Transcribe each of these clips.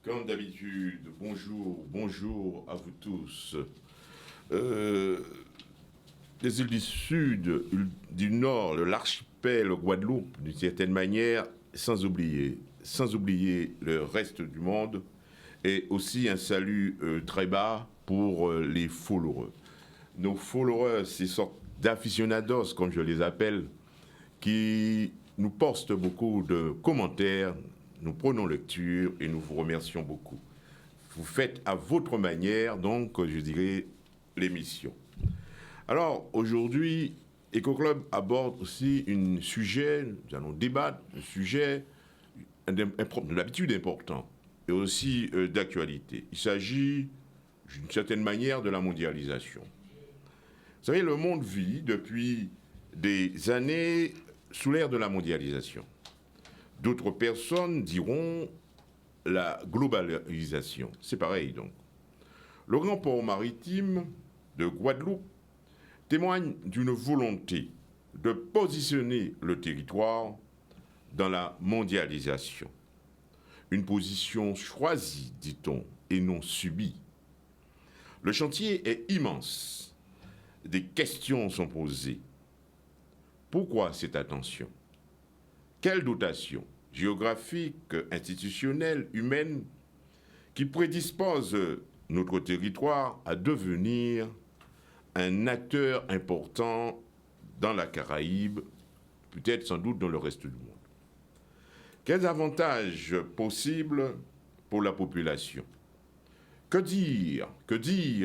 Comme d'habitude, bonjour à vous tous. Les îles du Sud, du Nord, l'archipel Guadeloupe, d'une certaine manière, sans oublier le reste du monde, et aussi un salut très bas pour les followers. Nos followers, ces sortes d'aficionados, comme je les appelle, qui nous postent beaucoup de commentaires. Nous prenons lecture et nous vous remercions beaucoup. Vous faites à votre manière, donc, je dirais, l'émission. Alors, aujourd'hui, EcoClub aborde aussi un sujet, nous allons débattre, un sujet d'habitude important et aussi d'actualité. Il s'agit, d'une certaine manière, de la mondialisation. Vous savez, le monde vit depuis des années sous l'ère de la mondialisation. D'autres personnes diront la globalisation. C'est pareil, donc. Le grand port maritime de Guadeloupe témoigne d'une volonté de positionner le territoire dans la mondialisation. Une position choisie, dit-on, et non subie. Le chantier est immense. Des questions sont posées. Pourquoi cette attention ? Quelle dotation géographique, institutionnelle, humaine qui prédispose notre territoire à devenir un acteur important dans la Caraïbe, peut-être sans doute dans le reste du monde. Quels avantages possibles pour la population ? Que dire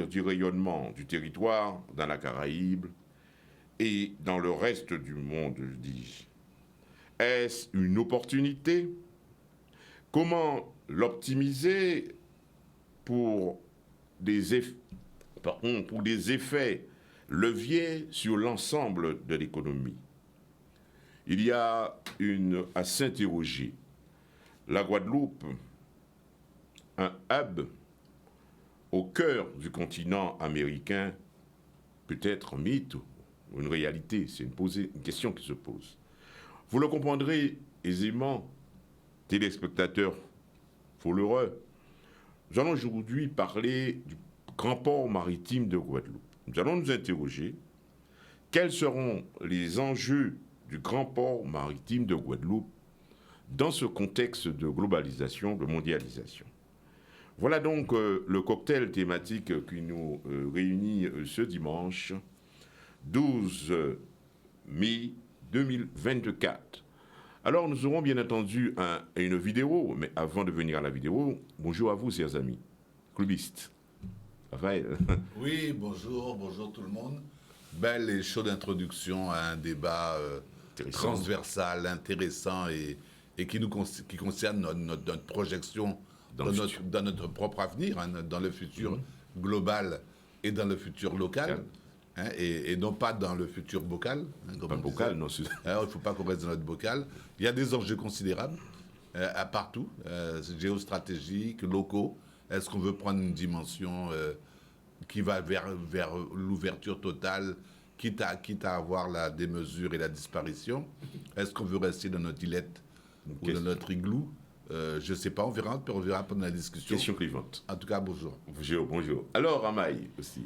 du rayonnement du territoire dans la Caraïbe et dans le reste du monde, dis-je ? Est-ce une opportunité ? Comment l'optimiser pour des effets leviers sur l'ensemble de l'économie ? Il y a à s'interroger. La Guadeloupe, un hub au cœur du continent américain, peut-être un mythe ou une réalité, c'est une question qui se pose. Vous le comprendrez aisément, téléspectateurs followers. Nous allons aujourd'hui parler du grand port maritime de Guadeloupe. Nous allons nous interroger quels seront les enjeux du grand port maritime de Guadeloupe dans ce contexte de globalisation, de mondialisation. Voilà donc le cocktail thématique qui nous réunit ce dimanche 12 mai 2024. Alors, nous aurons bien entendu une vidéo, mais avant de venir à la vidéo, bonjour à vous, chers amis, clubistes. Raphaël. Oui, bonjour tout le monde. Belle et chaude introduction à un débat transversal, intéressant et qui concerne notre projection dans notre propre avenir, dans le futur global et dans le futur local. Et non pas dans le futur bocal. Pas bocal, non. Il ne faut pas qu'on reste dans notre bocal. Il y a des enjeux considérables à partout, géostratégiques, locaux. Est-ce qu'on veut prendre une dimension qui va vers l'ouverture totale, quitte à avoir la démesure et la disparition ? Est-ce qu'on veut rester dans notre îlette ou dans notre igloo ? Je ne sais pas, on verra pendant la discussion. Question clivante. En tout cas, bonjour. Bonjour. Alors, Ramaï aussi.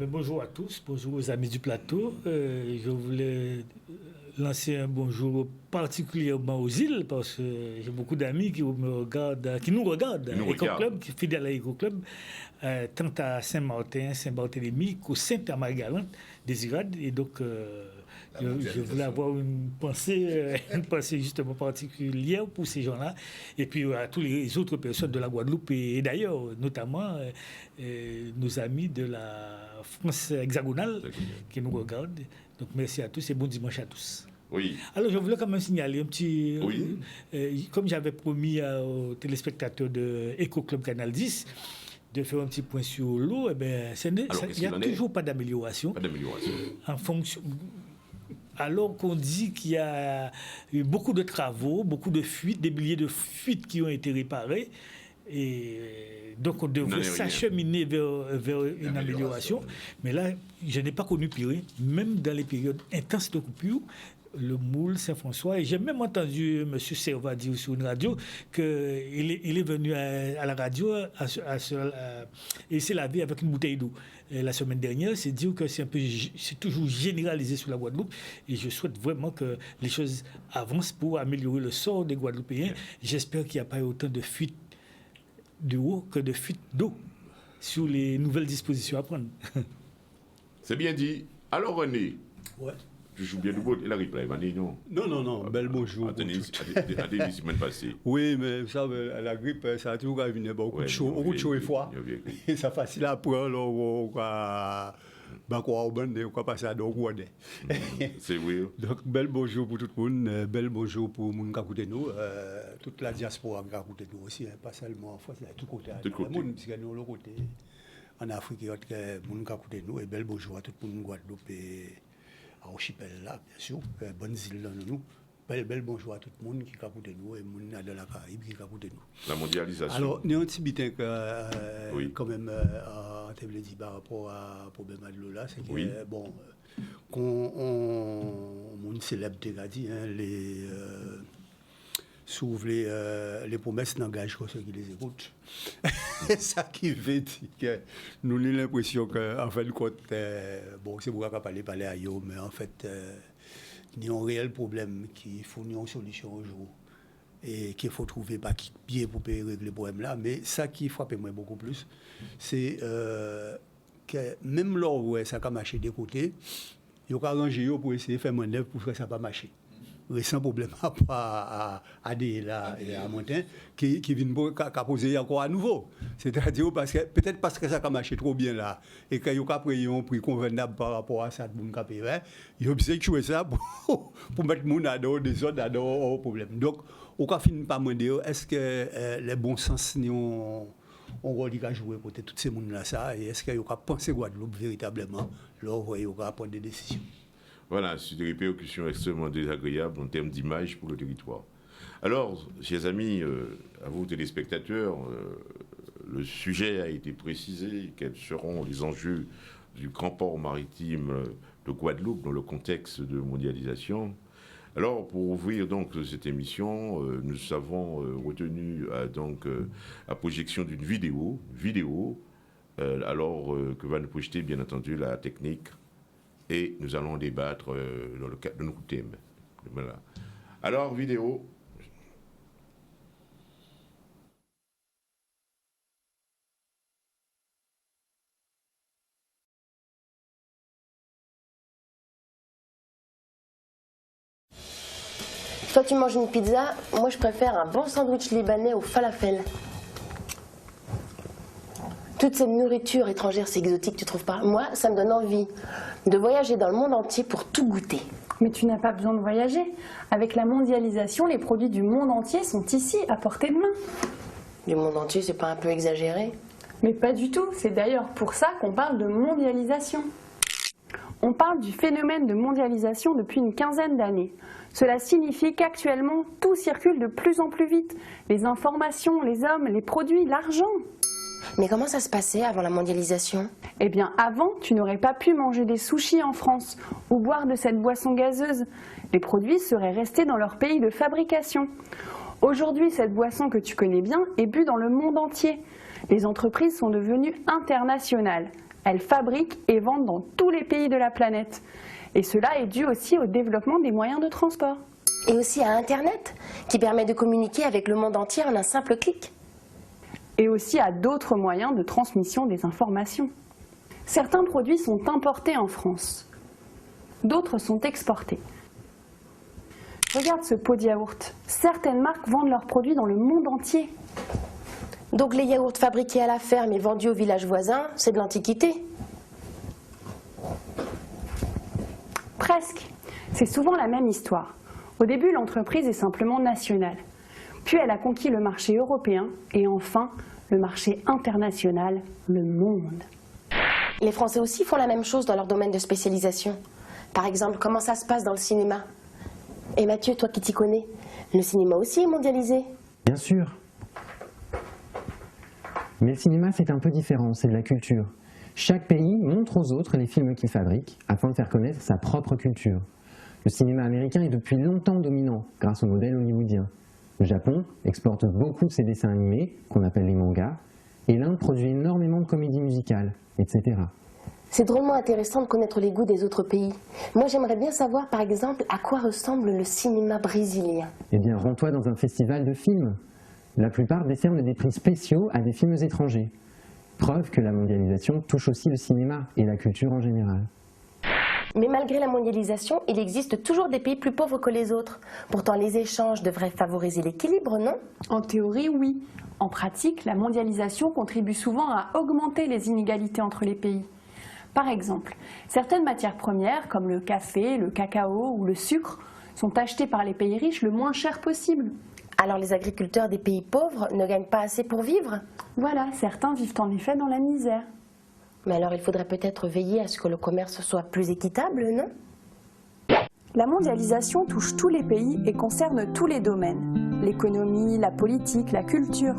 Bonjour à tous, bonjour aux amis du plateau. Je voulais lancer un bonjour particulièrement aux îles, parce que j'ai beaucoup d'amis qui nous regardent, EcoClub, fidèles à EcoClub, tant à Saint-Martin, Saint-Barthélemy qu'au Saint-Amand-Galante, des Irades. Et donc, je voulais avoir une pensée justement particulière pour ces gens-là, et puis à toutes les autres personnes de la Guadeloupe, et d'ailleurs, notamment nos amis de la France hexagonale qui nous regardent. Donc merci à tous et bon dimanche à tous. Oui. Alors je voulais quand même signaler un petit... comme j'avais promis aux téléspectateurs de EcoClub Canal 10, de faire un petit point sur l'eau, il n'y a toujours pas d'amélioration. En fonction... Alors qu'on dit qu'il y a eu beaucoup de travaux, beaucoup de fuites, des milliers de fuites qui ont été réparées, et donc on devrait s'acheminer vers une amélioration. Mais là, je n'ai pas connu pire. Même dans les périodes intenses de coupure, le moule Saint-François. Et j'ai même entendu M. Serva dire sur une radio qu'il est venu à la radio et s'est lavé avec une bouteille d'eau. La semaine dernière, c'est dire que c'est toujours généralisé sur la Guadeloupe. Et je souhaite vraiment que les choses avancent pour améliorer le sort des Guadeloupéens. J'espère qu'il n'y a pas autant de fuites d'eau que de fuites d'eau sur les nouvelles dispositions à prendre. C'est bien dit. Alors René, Ouais. tu joues bien du bout, il arrive là, René, non? Non, bel bonjour. Attendez, la semaine passée. Oui, mais ça, la grippe, ça a toujours arrivé beaucoup de chaud, et froid. Et ça facile à prendre, on va passer à d'autres. C'est oui. Donc, bel bonjour pour tout le monde, bel bonjour pour les gens qui écoutent nous, toute la diaspora qui écoute nous aussi, pas seulement en France, à tout côté. Tout le monde, puisque nous, l'autre côté, en Afrique, il y a des gens qui écoutent nous, et bel bonjour à tout le monde en Guadeloupe et à Archipel là, bien sûr, bonnes îles dans nous. Bel bonjour à tout le monde qui écoute nous et les gens de la Caraïbe qui écoutent nous. La mondialisation. Alors, il y a un petit bitin oui. quand même, on te dit par rapport à problème de l'eau là, c'est que, oui. bon, on célèbre déjà dit, les s'ouvre les promesses n'engagent que ceux qui les écoutent. C'est ça qui veut dire que nous avons l'impression qu'en fin de compte, bon, c'est pour qu'on parler à eux, mais en fait, il y a un réel problème qu'il faut une solution au jour et qu'il faut trouver pas qui pied pour régler le problème là. Mais ça qui frappe moi beaucoup plus, c'est que même là où ça a marché des côtés, il y a arrangé pour essayer de faire moins d'œuvre pour que ça ne pas marcher. Récent problème à des là et à Montin qui viennent poser encore à nouveau. C'est-à-dire peut-être parce que ça a marché trop bien là et qu'il y a pris un prix convenable par rapport à ça de mon capé, ils ont essayé de jouer ça pour mettre mon ado des autres ado au problème. Donc au cas finit pas me dire est-ce que les bons sens on rôle à jouer pour tous ces monde là ça et est-ce qu'il y a pensé Guadeloupe véritablement là où il y a prendre des décisions. Voilà, c'est des répercussions extrêmement désagréables en termes d'image pour le territoire. Alors, chers amis, à vous téléspectateurs, le sujet a été précisé. Quels seront les enjeux du grand port maritime de Guadeloupe dans le contexte de mondialisation? Alors, pour ouvrir donc cette émission, nous avons retenu la projection d'une vidéo, que va nous projeter bien entendu la technique. Et nous allons débattre dans le cadre de nos thèmes. Voilà. Alors, vidéo. Toi, tu manges une pizza, moi je préfère un bon sandwich libanais au falafel. Toute cette nourriture étrangère, c'est exotique, tu trouves pas? Moi, ça me donne envie de voyager dans le monde entier pour tout goûter. Mais tu n'as pas besoin de voyager. Avec la mondialisation, les produits du monde entier sont ici, à portée de main. Du monde entier, c'est pas un peu exagéré? Mais pas du tout. C'est d'ailleurs pour ça qu'on parle de mondialisation. On parle du phénomène de mondialisation depuis une quinzaine d'années. Cela signifie qu'actuellement, tout circule de plus en plus vite. Les informations, les hommes, les produits, l'argent. Mais comment ça se passait avant la mondialisation? Eh bien, avant, tu n'aurais pas pu manger des sushis en France ou boire de cette boisson gazeuse. Les produits seraient restés dans leur pays de fabrication. Aujourd'hui, cette boisson que tu connais bien est bue dans le monde entier. Les entreprises sont devenues internationales. Elles fabriquent et vendent dans tous les pays de la planète. Et cela est dû aussi au développement des moyens de transport. Et aussi à Internet, qui permet de communiquer avec le monde entier en un simple clic. Et aussi à d'autres moyens de transmission des informations. Certains produits sont importés en France. D'autres sont exportés. Regarde ce pot de yaourt. Certaines marques vendent leurs produits dans le monde entier. Donc les yaourts fabriqués à la ferme et vendus au village voisin, c'est de l'Antiquité? Presque. C'est souvent la même histoire. Au début, l'entreprise est simplement nationale. Puis elle a conquis le marché européen et enfin le marché international, le monde. Les Français aussi font la même chose dans leur domaine de spécialisation. Par exemple, comment ça se passe dans le cinéma? Et Mathieu, toi qui t'y connais, le cinéma aussi est mondialisé? Bien sûr. Mais le cinéma, c'est un peu différent, c'est de la culture. Chaque pays montre aux autres les films qu'il fabrique afin de faire connaître sa propre culture. Le cinéma américain est depuis longtemps dominant grâce au modèle hollywoodien. Le Japon exporte beaucoup de ses dessins animés, qu'on appelle les mangas, et l'Inde produit énormément de comédies musicales, etc. C'est drôlement intéressant de connaître les goûts des autres pays. Moi, j'aimerais bien savoir, par exemple, à quoi ressemble le cinéma brésilien. Eh bien, rends-toi dans un festival de films. La plupart décernent des prix spéciaux à des films étrangers. Preuve que la mondialisation touche aussi le cinéma et la culture en général. Mais malgré la mondialisation, il existe toujours des pays plus pauvres que les autres. Pourtant, les échanges devraient favoriser l'équilibre, non? En théorie, oui. En pratique, la mondialisation contribue souvent à augmenter les inégalités entre les pays. Par exemple, certaines matières premières, comme le café, le cacao ou le sucre, sont achetées par les pays riches le moins cher possible. Alors les agriculteurs des pays pauvres ne gagnent pas assez pour vivre? Voilà, certains vivent en effet dans la misère. Mais alors il faudrait peut-être veiller à ce que le commerce soit plus équitable, non? La mondialisation touche tous les pays et concerne tous les domaines. L'économie, la politique, la culture.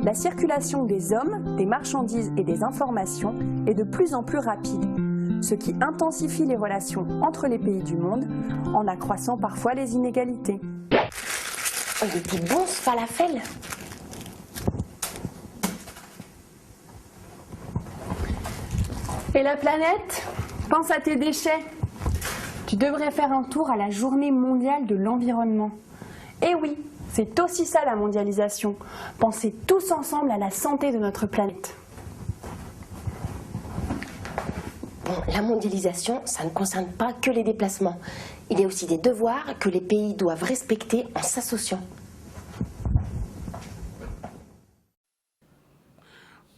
La circulation des hommes, des marchandises et des informations est de plus en plus rapide, ce qui intensifie les relations entre les pays du monde en accroissant parfois les inégalités. Oh, il était bon ce falafel! Et la planète? Pense à tes déchets. Tu devrais faire un tour à la Journée mondiale de l'environnement. Eh oui, c'est aussi ça la mondialisation. Pensez tous ensemble à la santé de notre planète. Bon, la mondialisation, ça ne concerne pas que les déplacements. Il y a aussi des devoirs que les pays doivent respecter en s'associant.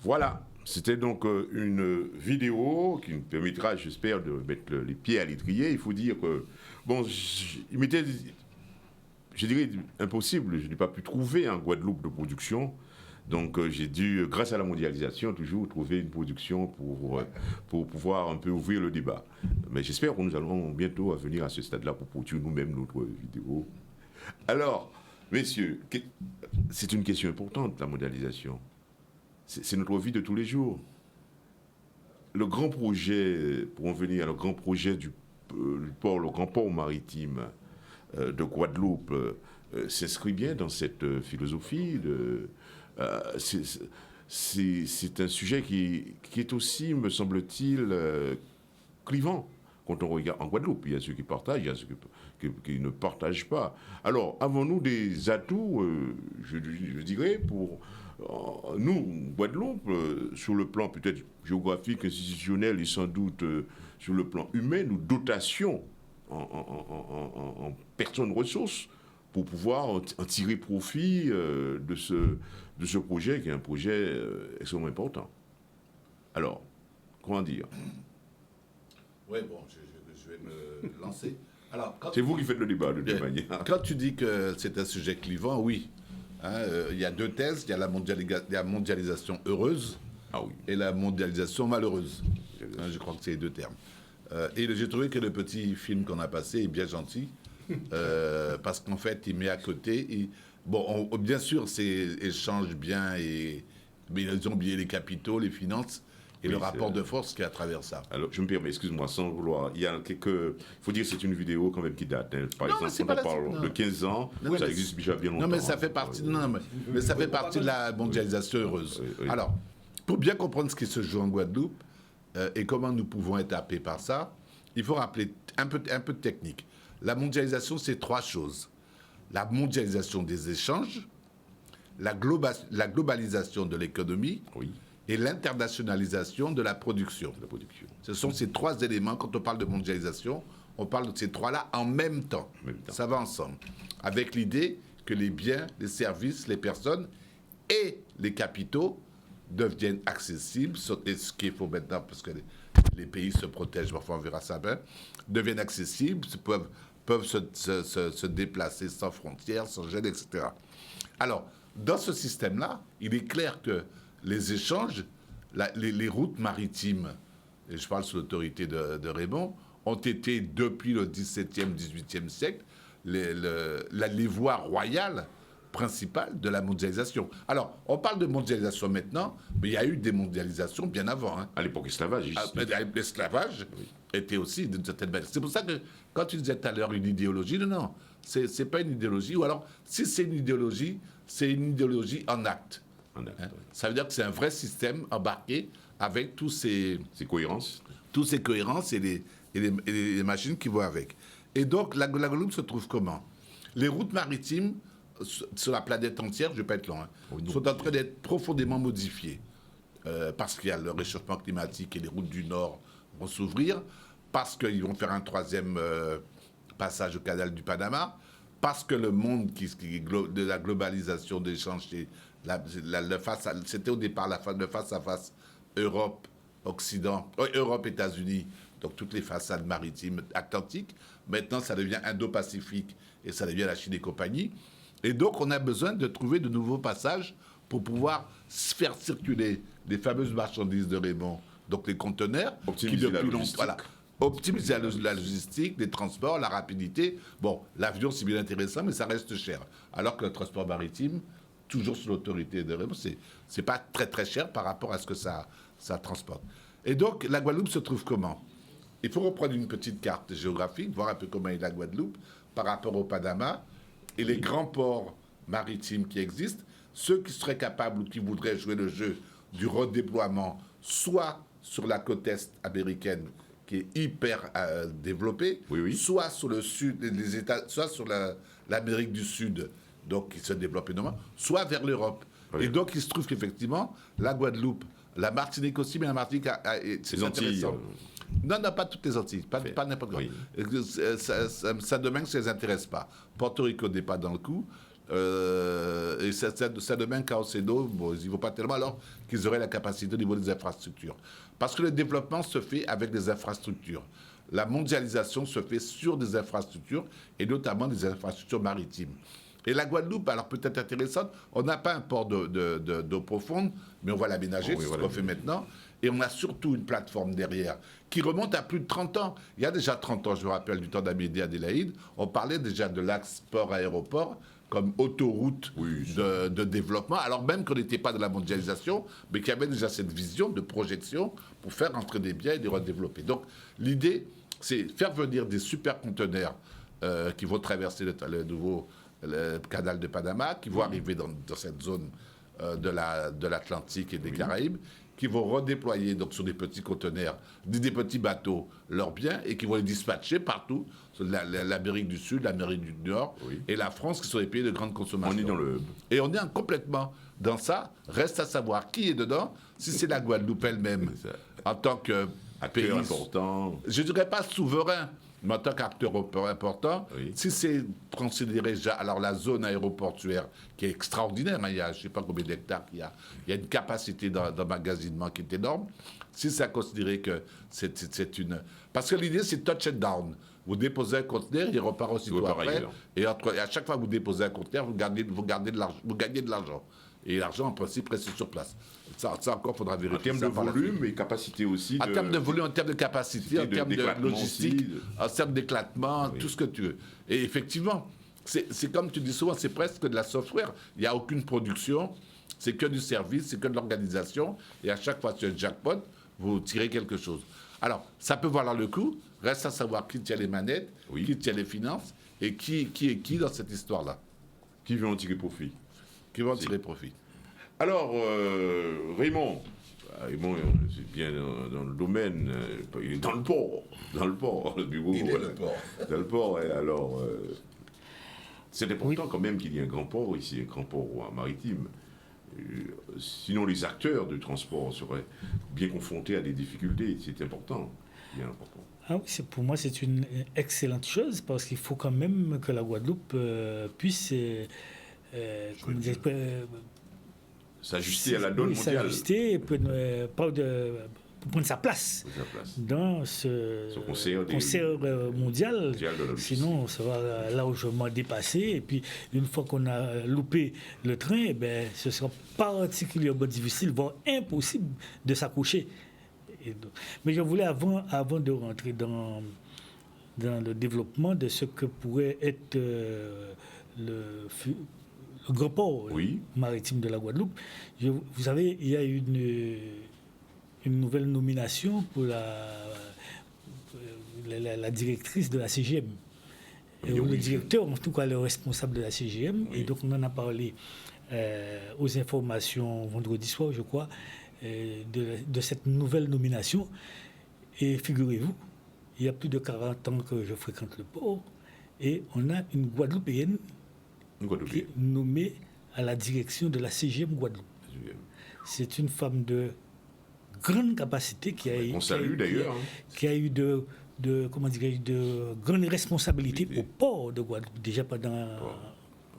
Voilà, c'était donc une vidéo qui nous permettra, j'espère, de mettre les pieds à l'étrier. Il faut dire que, bon, il m'était, je dirais, impossible. Je n'ai pas pu trouver un Guadeloupe de production. Donc j'ai dû, grâce à la mondialisation, toujours trouver une production pour pouvoir un peu ouvrir le débat. Mais j'espère que nous allons bientôt venir à ce stade-là pour produire nous-mêmes notre vidéo. Alors, messieurs, c'est une question importante, la mondialisation. C'est notre vie de tous les jours. Le grand projet, pour en venir, le grand projet du port, le grand port maritime de Guadeloupe s'inscrit bien dans cette philosophie. C'est un sujet qui est aussi, me semble-t-il, clivant. Quand on regarde en Guadeloupe, il y a ceux qui partagent, il y a ceux qui ne partagent pas. Alors, avons-nous des atouts, je dirais, pour nous, Guadeloupe, sur le plan peut-être géographique, institutionnel et sans doute sur le plan humain, nous dotations en personnes ressources pour pouvoir en tirer profit de ce projet qui est un projet extrêmement important. Alors, comment dire? Oui, bon, je vais me lancer. Alors, c'est vous qui faites le débat de toute manière. Quand tu dis que c'est un sujet clivant, oui. Il y a deux thèses. Il y a la mondialisation heureuse et la mondialisation malheureuse. Je crois que c'est les deux termes. Et j'ai trouvé que le petit film qu'on a passé est bien gentil. Parce qu'en fait, il met à côté... bien sûr, c'est échange bien, mais ils ont oublié les capitaux, les finances... Et le rapport de force qui est à travers ça. Alors, je me permets, excuse-moi, sans vouloir. Il y a quelques. Il faut dire que c'est une vidéo quand même qui date. Hein. Par exemple, quand on parle de 15 ans, ça existe déjà bien longtemps. Non, mais ça fait partie, mais ça fait partie de la mondialisation heureuse. Oui. Alors, pour bien comprendre ce qui se joue en Guadeloupe et comment nous pouvons être happés par ça, il faut rappeler un peu de technique. La mondialisation, c'est trois choses. La mondialisation des échanges, la globalisation de l'économie. Oui. Et l'internationalisation de la production. Ce sont ces trois éléments. Quand on parle de mondialisation, on parle de ces trois-là en même temps. Ça va ensemble. Avec l'idée que les biens, les services, les personnes et les capitaux deviennent accessibles, et ce qu'il faut maintenant, parce que les pays se protègent, parfois on verra ça bien, deviennent accessibles, peuvent se déplacer sans frontières, sans gêne, etc. Alors, dans ce système-là, il est clair que les échanges, les routes maritimes, et je parle sous l'autorité de Raymond, ont été, depuis le XVIIe, XVIIIe siècle, les voies royales principal de la mondialisation. Alors, on parle de mondialisation maintenant, mais il y a eu des mondialisations bien avant. Hein. À l'époque esclavagiste. L'esclavage était aussi d'une certaine manière. C'est pour ça que, quand tu disais tout à l'heure une idéologie, non, c'est pas une idéologie. Ou alors, si c'est une idéologie en acte. En acte, Hein. oui. Ça veut dire que c'est un vrai système embarqué avec tous ces cohérences et les machines qui vont avec. Et donc, la Guadeloupe se trouve comment? Les routes maritimes sur la planète entière, je ne vais pas être long, sont en train d'être profondément modifiées. Parce qu'il y a le réchauffement climatique et les routes du Nord vont s'ouvrir, parce qu'ils vont faire un troisième passage au canal du Panama, parce que le monde de la globalisation des échanges, c'était au départ le face-à-face Europe-États-Unis, donc toutes les façades maritimes atlantiques. Maintenant, ça devient Indo-Pacifique et ça devient la Chine et compagnie. Et donc, on a besoin de trouver de nouveaux passages pour pouvoir faire circuler les fameuses marchandises de Raymond, donc les conteneurs, optimiser la logistique. Optimiser la logistique, les transports, la rapidité. Bon, l'avion, c'est bien intéressant, mais ça reste cher. Alors que le transport maritime, toujours sous l'autorité de Raymond, c'est pas très très cher par rapport à ce que ça transporte. Et donc, la Guadeloupe se trouve comment? Il faut reprendre une petite carte géographique, voir un peu comment est la Guadeloupe par rapport au Panama et les grands ports maritimes qui existent, ceux qui seraient capables ou qui voudraient jouer le jeu du redéploiement, soit sur la côte est américaine, qui est hyper développée, soit sur le sud des États, soit sur l'Amérique du Sud, donc qui se développe énormément, soit vers l'Europe. Oui. Et donc il se trouve qu'effectivement, la Guadeloupe, la Martinique aussi, mais la Martinique, c'est intéressant. Non, pas toutes les Antilles, pas n'importe quoi. Oui. Saint-Domingue, ça ne les intéresse pas. Porto Rico n'est pas dans le coup. Et Saint-Domingue, Caucedo, bon, ils n'y vont pas tellement alors qu'ils auraient la capacité au niveau des infrastructures. Parce que le développement se fait avec des infrastructures. La mondialisation se fait sur des infrastructures, et notamment des infrastructures maritimes. Et la Guadeloupe, alors peut-être intéressante, on n'a pas un port d'eau profonde, mais on va l'aménager, c'est ce qu'on fait maintenant. Et on a surtout une plateforme derrière qui remonte à plus de 30 ans. Il y a déjà 30 ans, je me rappelle du temps d'Amédée Adélaïde, on parlait déjà de l'axe port-aéroport comme autoroute de développement, alors même qu'on n'était pas dans la mondialisation, mais qu'il y avait déjà cette vision de projection pour faire entrer des biens et les redévelopper. Donc l'idée, c'est faire venir des super conteneurs qui vont traverser le nouveau canal de Panama, qui vont arriver dans cette zone de l'Atlantique et des Caraïbes, qui vont redéployer donc sur des petits conteneurs, des petits bateaux, leurs biens, et qui vont les dispatcher partout, sur l'Amérique du Sud, l'Amérique du Nord, et la France, qui sont des pays de grande consommation. On est dans le hub. Et on est complètement dans ça. Reste à savoir qui est dedans, si c'est la Guadeloupe elle-même, en tant que pays important. Je ne dirais pas souverain, mais en tant qu'acteur important, si c'est considéré déjà, alors la zone aéroportuaire qui est extraordinaire, hein, il y a je ne sais pas combien d'hectares qu'il y a, il y a une capacité d'emmagasinement qui est énorme, si c'est considéré que c'est une... Parce que l'idée, c'est touch and down. Vous déposez un conteneur, il repart aussitôt après, et à chaque fois que vous déposez un conteneur, vous gagnez de l'argent. Et l'argent, en principe, reste sur place. Ça encore, il faudra vérifier. En termes de volume et capacité aussi. En termes de volume, en termes de capacité, en termes de logistique, en termes d'éclatement, tout ce que tu veux. Et effectivement, c'est comme tu dis souvent, c'est presque de la software. Il n'y a aucune production, c'est que du service, c'est que de l'organisation. Et à chaque fois, sur le jackpot, vous tirez quelque chose. Alors, ça peut valoir le coup. Reste à savoir qui tient les manettes, qui tient les finances, et qui est qui dans cette histoire-là. Qui veut en tirer profit. Qui vont tirer profit. Alors, Raymond, c'est bien dans le domaine, il est dans le port, le bureau. Il est le port. Dans le port, et alors, c'est important quand même qu'il y ait un grand port ici, un grand port maritime. Sinon, les acteurs du transport seraient bien confrontés à des difficultés, c'est important, bien important. Ah oui, pour moi, c'est une excellente chose, parce qu'il faut quand même que la Guadeloupe puisse... s'ajuster à la donne mondiale. S'ajuster pour prendre sa place dans ce concert mondial. Sinon, ça va largement dépasser. Et puis, une fois qu'on a loupé le train, ce sera particulièrement difficile, voire impossible de s'accrocher. Mais je voulais, avant de rentrer dans le développement de ce que pourrait être le grand port Oui. maritime de la Guadeloupe. Vous savez, il y a une nouvelle nomination pour la directrice de la CGM. Oui, Ou le oui, directeur, en tout cas le responsable de la CGM. Oui. Et donc on en a parlé aux informations vendredi soir, je crois, de cette nouvelle nomination. Et figurez-vous, il y a plus de 40 ans que je fréquente le port et on a une Guadeloupéenne Une qui est Guadeloupe. nommée à la direction de la CGM Guadeloupe. C'est une femme de grande capacité qui a, On salue d'ailleurs. qui a eu de grandes responsabilités Oui. au port de Guadeloupe, déjà pendant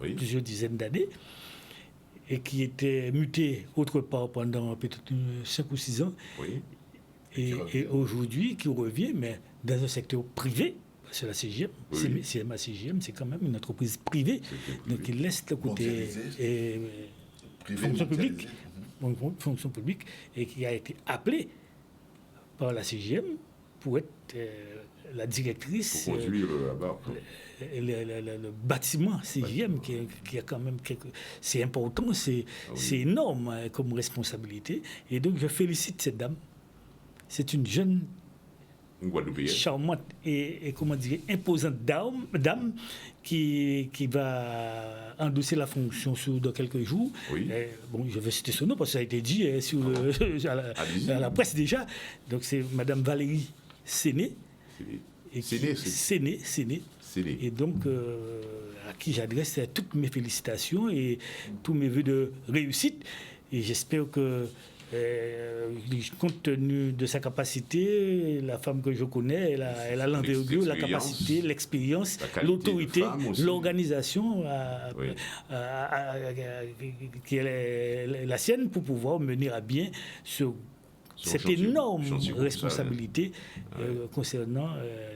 Oui. plusieurs dizaines d'années, et qui était mutée autre part pendant peut-être 5 ou 6 ans, Oui. et aujourd'hui qui revient, mais dans un secteur privé. C'est la CGM, Oui. c'est ma CGM, c'est quand même une entreprise privée, donc il laisse le côté Mondialisé. fonction publique, fonction publique, et qui a été appelée par la CGM pour être la directrice, Pour conduire là-bas. le bâtiment CGM, qui a quand même c'est important, c'est énorme hein, comme responsabilité, et donc je félicite cette dame. C'est une jeune, Une Guadeloupéenne. charmante et comment dire, imposante dame qui va endosser la fonction dans quelques jours. Oui. Bon, je vais citer son nom parce que ça a été dit à la presse déjà. Donc c'est Madame Valérie Séné. Séné. Et donc à qui j'adresse toutes mes félicitations et tous mes vœux de réussite. Et j'espère que compte tenu de sa capacité, la femme que je connais, elle a l'envergure, la capacité, l'expérience, l'autorité, l'organisation qui est la sienne pour pouvoir mener à bien cette énorme responsabilité concernant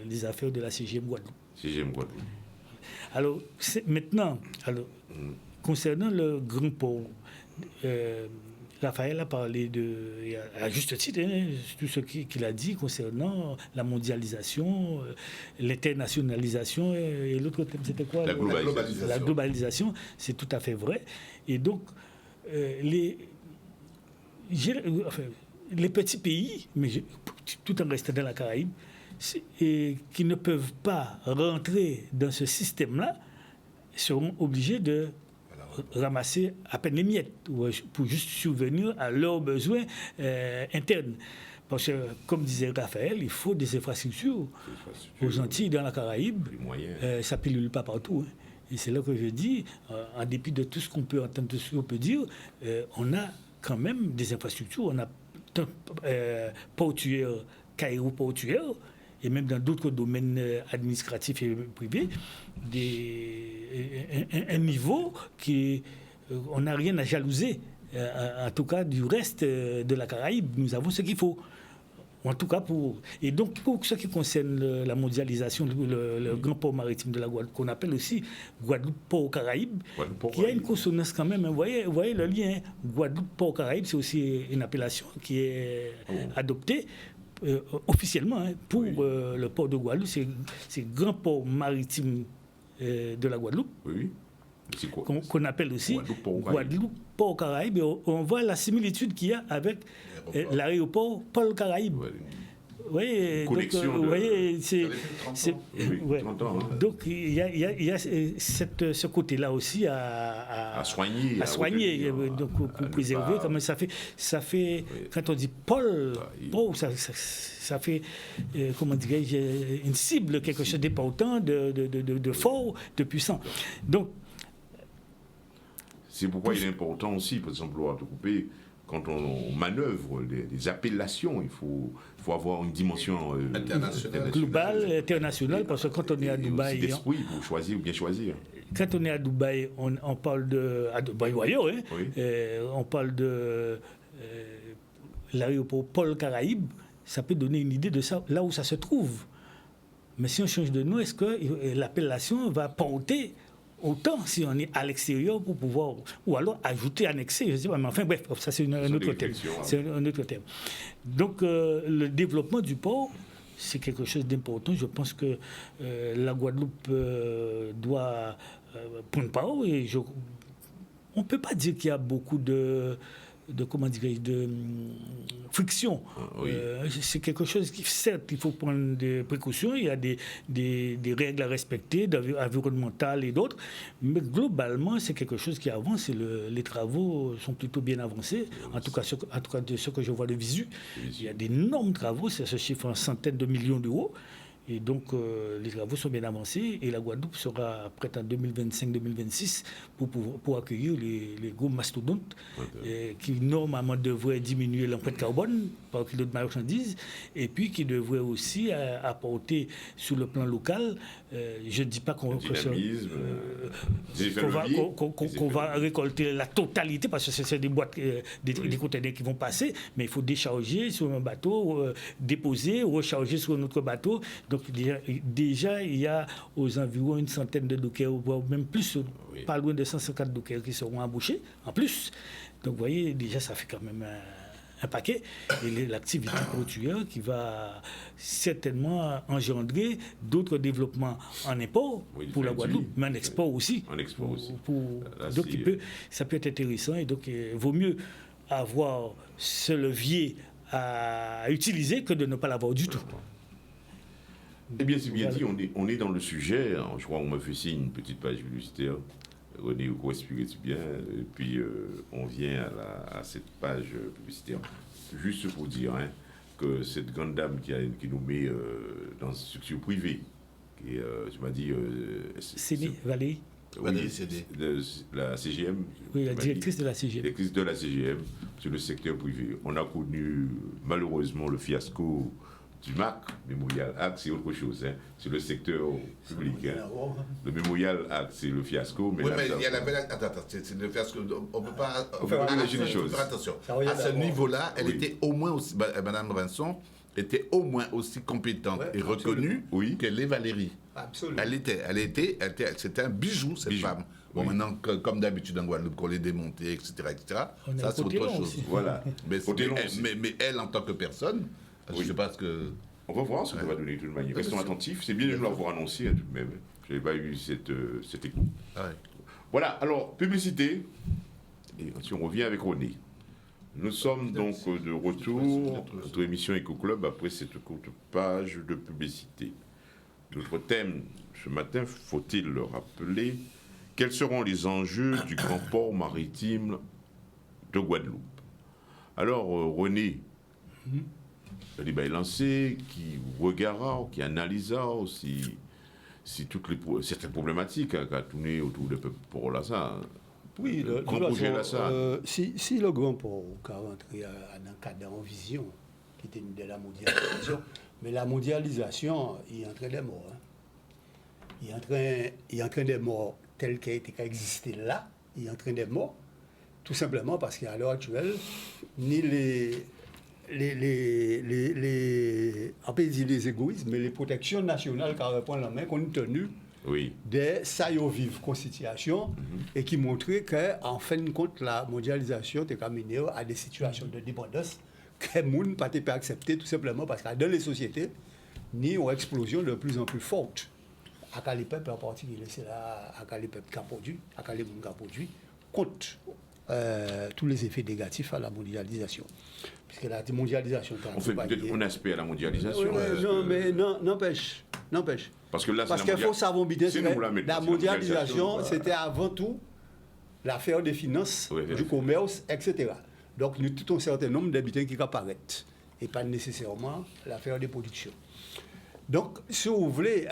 les affaires de la CGM Guadeloupe. CGM Guadeloupe. Alors, maintenant, concernant le grand port, Raphaël a parlé à juste titre, tout ce qu'il a dit concernant la mondialisation, l'internationalisation, et l'autre thème, c'était quoi? La globalisation. La globalisation, c'est tout à fait vrai. Et donc, les petits pays, mais tout en restant dans la Caraïbe, et qui ne peuvent pas rentrer dans ce système-là, seront obligés de ramasser à peine les miettes pour juste subvenir à leurs besoins internes. Parce que, comme disait Raphaël, il faut des infrastructures aux Antilles, dans la Caraïbe. Ça ne pilule pas partout. Hein. Et c'est là que je dis, en dépit de tout ce qu'on peut entendre, tout ce qu'on peut dire, on a quand même des infrastructures. On a portuaires, qu'aéroportuaires, et même dans d'autres domaines administratifs et privés, un niveau qui... on n'a rien à jalouser, en tout cas du reste de la Caraïbe. Nous avons ce qu'il faut. En tout cas Et donc, pour ce qui concerne la mondialisation, le grand port maritime de la Guadeloupe, qu'on appelle aussi Guadeloupe-Port-Caraïbe, qui a une consonance quand même. Vous voyez le lien. Hein? Guadeloupe-Port-Caraïbe, c'est aussi une appellation qui est adoptée officiellement pour le port de Guadeloupe. C'est le grand port maritime de la Guadeloupe. Oui. Qu'on appelle aussi Guadeloupe-Port-Caraïbe. Et on voit la similitude qu'il y a avec l'aéroport Paul-Caraïbe. Oui, connexion. Vous voyez, donc il y a ce côté-là aussi à soigner, donc pour préserver. Comme ça fait quand on dit Paul, ça fait, comment dirais-je, une cible, quelque chose d'important, de fort, de puissant. Donc, c'est pourquoi il est important aussi, par exemple, de couper, quand on manœuvre les appellations, il faut avoir une dimension globale, internationale, parce que quand on est à Dubaï... d'esprit pour choisir ou bien choisir. Quand on est à Dubaï, on parle de... À Dubaï ou ailleurs, hein, on parle de l'aéroport Paul-Caraïbe, ça peut donner une idée de ça, là où ça se trouve. Mais si on change de nom, est-ce que l'appellation va porter autant si on est à l'extérieur pour pouvoir, ou alors ajouter, annexer, je sais pas, mais enfin bref, ça c'est un autre thème. C'est un autre thème. Donc le développement du port, c'est quelque chose d'important. Je pense que la Guadeloupe doit prendre part, et on ne peut pas dire qu'il y a beaucoup de comment dirais-je, de friction. Oui. C'est quelque chose qui, certes, il faut prendre des précautions, il y a des règles à respecter, environnementales et d'autres, mais globalement, c'est quelque chose qui avance et les travaux sont plutôt bien avancés, en tout cas de ce que je vois de visu. Il y a d'énormes travaux, ça se chiffre en centaines de millions d'euros. Et donc, les travaux sont bien avancés et la Guadeloupe sera prête en 2025-2026 pour accueillir les gros mastodontes qui, normalement, devraient diminuer l'empreinte carbone par kilo de marchandises et puis qui devraient aussi apporter sur le plan local, je ne dis pas qu'on va récolter la totalité parce que c'est des boîtes, des conteneurs qui vont passer, mais il faut décharger sur un bateau, déposer, recharger sur un autre bateau. Donc, déjà, il y a aux environs une centaine de dockers, voire même plus, pas loin de 150 dockers qui seront embauchés, en plus. Donc, vous voyez, déjà, ça fait quand même un paquet. Et l'activité portuaire qui va certainement engendrer d'autres développements en import pour la Guadeloupe, mais en export aussi. En export aussi. Donc, ça peut être intéressant. Et donc, il vaut mieux avoir ce levier à utiliser que de ne pas l'avoir du tout. Eh bien, c'est bien dit, on est dans le sujet. Je crois qu'on m'a fait ici une petite page publicitaire. René, vous expliquez-tu bien. Et puis, on vient à cette page publicitaire. Juste pour dire que cette grande dame qui nous met dans une structure privée, qui est, tu m'as dit... Séné, Valérie. Oui, de la CGM. Oui, la directrice de la CGM. Directrice de la CGM sur le secteur privé. On a connu malheureusement le fiasco du MAC, Memorial Act, c'est autre chose. C'est le secteur public. Le Memorial Act, c'est le fiasco. Mais oui, mais il y a la belle... Attends, c'est le fiasco. On ne peut pas... On peut imaginer les choses. Faire attention. À ce niveau-là, elle était au moins aussi... Madame Vincent était au moins aussi compétente et reconnue qu'elle est Valérie. Absolument. C'était un bijou, cette femme. Bon, maintenant, comme d'habitude en Guadeloupe, qu'on les démontait, etc., ça, c'est autre chose. Voilà. Mais elle, en tant que personne, je ne sais pas ce que... On va voir ce que ça va donner de toute manière. Restons attentifs. C'est bien de nous l'avoir annoncé, tout de même. Je n'avais pas eu cette écoute. Voilà, alors, publicité. Et si on revient avec René. Nous sommes donc de retour à notre émission Éco-Club après cette courte page de publicité. Notre thème ce matin, faut-il le rappeler, quels seront les enjeux du grand port maritime de Guadeloupe? Alors, René, le débat est lancé, qui regardera, qui analysera aussi si certaines problématiques qui tourné autour de pour là ça. Oui, si le grand port a rentré dans le cadre en vision, qui était de la mondialisation, mais la mondialisation, il est en train de mort. Il est en train de mort tel qu'il a existé là, il est en train de mort, tout simplement parce qu'à l'heure actuelle, ni les égoïsmes, mais les protections nationales qui reprennent la main, compte tenu des saillots-vives constitutions et qui montraient qu'en fin de compte, la mondialisation est amenée à des situations de dépendance que les gens n'ont pas accepter tout simplement parce que dans les sociétés, ni une explosion de plus en plus forte. À les peuples en particulier, c'est là à les peuples qui ont produit, à les gens qui ont produit, contre tous les effets négatifs à la mondialisation. Puisque la mondialisation... On fait peut-être un aspect à la mondialisation. Mais n'empêche. Parce que là, qu'il faut savoir bien que la mondialisation, c'était avant tout l'affaire des finances, du commerce, etc. Donc, nous avons un certain nombre d'habitants qui apparaissent, et pas nécessairement l'affaire des productions. Donc, si vous voulez,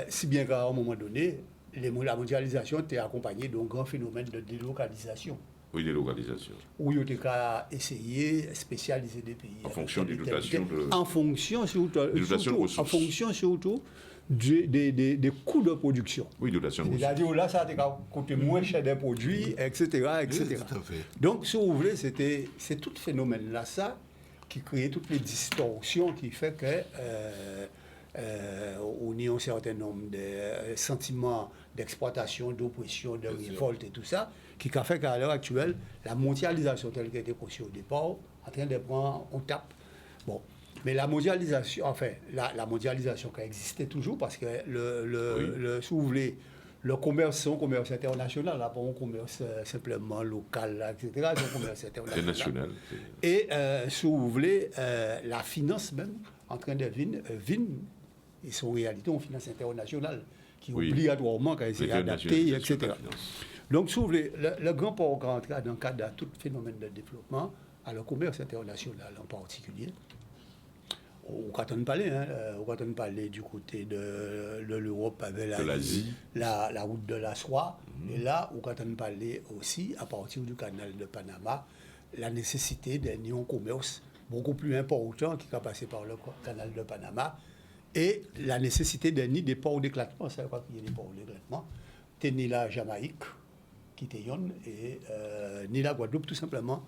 si bien qu'à un moment donné, la mondialisation était accompagnée d'un grand phénomène de délocalisation. Oui, délocalisation. Où il y a essayé de spécialiser des pays. En fonction des dotations En fonction surtout des coûts de production. Oui, dotation. C'est-à-dire là, ça a coûté moins cher des produits, etc. Donc, si vous voulez, c'est tout ce phénomène-là, ça, qui crée toutes les distorsions qui fait que on y a un certain nombre de sentiments d'exploitation, d'oppression, de révolte et tout ça, qui a fait qu'à l'heure actuelle, la mondialisation telle qu'elle était conçue au départ, en train de prendre, on tape. Bon. Mais la mondialisation, enfin, la mondialisation qui existait toujours, parce que si vous voulez, Le commerce, c'est un commerce international, là, pas un commerce simplement local, là, etc. C'est un commerce international. Et si vous voulez, la finance même, en train de venir, et c'est en réalité une finance internationale, qui obligatoirement quand c'est adapté, etc. Donc, si vous voulez, le grand port rentre dans le cadre de tout phénomène de développement, à le commerce international en particulier. On ne peut parler du côté de l'Europe avec la route de la soie. Et là, on peut parler aussi, à partir du canal de Panama, la nécessité d'un commerce beaucoup plus important qui va passer par le canal de Panama et la nécessité d'un des ports d'éclatement. C'est quoi qu'il y a des ports d'éclatement? Ni la Jamaïque, qui était et ni la Guadeloupe, tout simplement.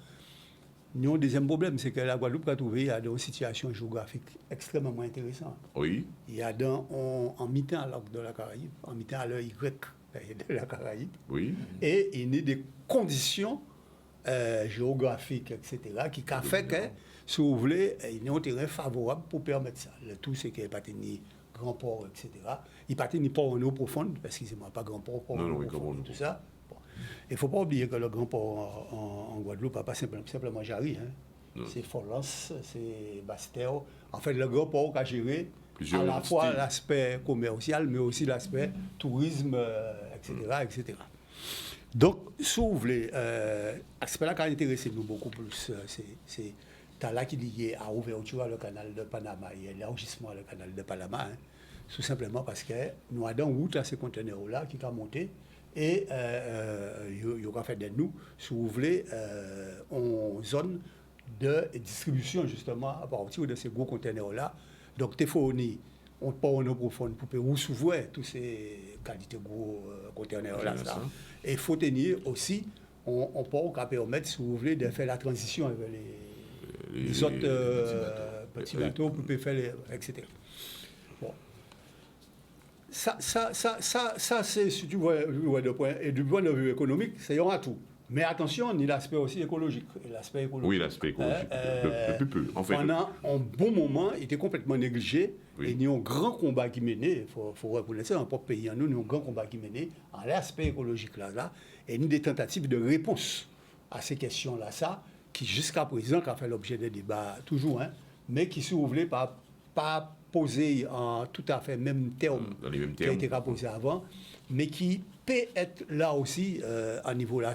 Nous avons un deuxième problème, c'est que la Guadeloupe a trouvé une situation géographique extrêmement intéressante. Oui. Il y a en mi-temps à l'arc de la Caraïbe, en mi-temps à l'heure Y de la Caraïbe. Oui. Et il y a des conditions géographiques, etc., qui ont fait que, si vous voulez, il y a un terrain favorable pour permettre ça. Le tout, c'est qu'il n'y a pas de grand port, etc. Il n'y a pas de port en eau profonde, parce qu'il n'y a pas grand port en eau profonde, tout ça. Il ne faut pas oublier que le grand port en Guadeloupe n'a pas simplement Jarry. C'est Forlans, c'est Bastère. En fait, le grand port a géré à la fois l'aspect commercial, mais aussi l'aspect tourisme, etc. Donc, si vous voulez, l'aspect là qui a intéressé nous beaucoup plus, c'est là qui est lié à l'ouverture à le canal de Panama et à l'élargissement du canal de Panama. Tout simplement parce que nous avons une route à ces conteneurs-là qui a monté. Et il y aura fait de nous, si vous voulez, en zone de distribution, justement, à partir de ces gros conteneurs-là. Donc, il faut on part en eau profonde pour recevoir tous ces qualités gros conteneurs-là. Et il faut tenir aussi, on peut permettre, si vous voulez, de faire la transition avec les autres petits bateaux pour faire etc. Bon. Ça c'est, si tu vois, et du point de vue économique, c'est un atout. Mais attention, il y a l'aspect aussi écologique. Oui, l'aspect écologique. Le plus peu, en fait. Pendant un bon moment, il était complètement négligé. Et il y a un grand combat qui menait, il faut reconnaître ça, un propre pays en nous, il y a un grand combat qui menait à l'aspect écologique là, et il y a des tentatives de réponse à ces questions-là, qui jusqu'à présent, qui a fait l'objet des débats toujours, mais qui, si vous voulez, pas posé en tout à fait même terme qui a été posé avant, mais qui peut être là aussi, à niveau là,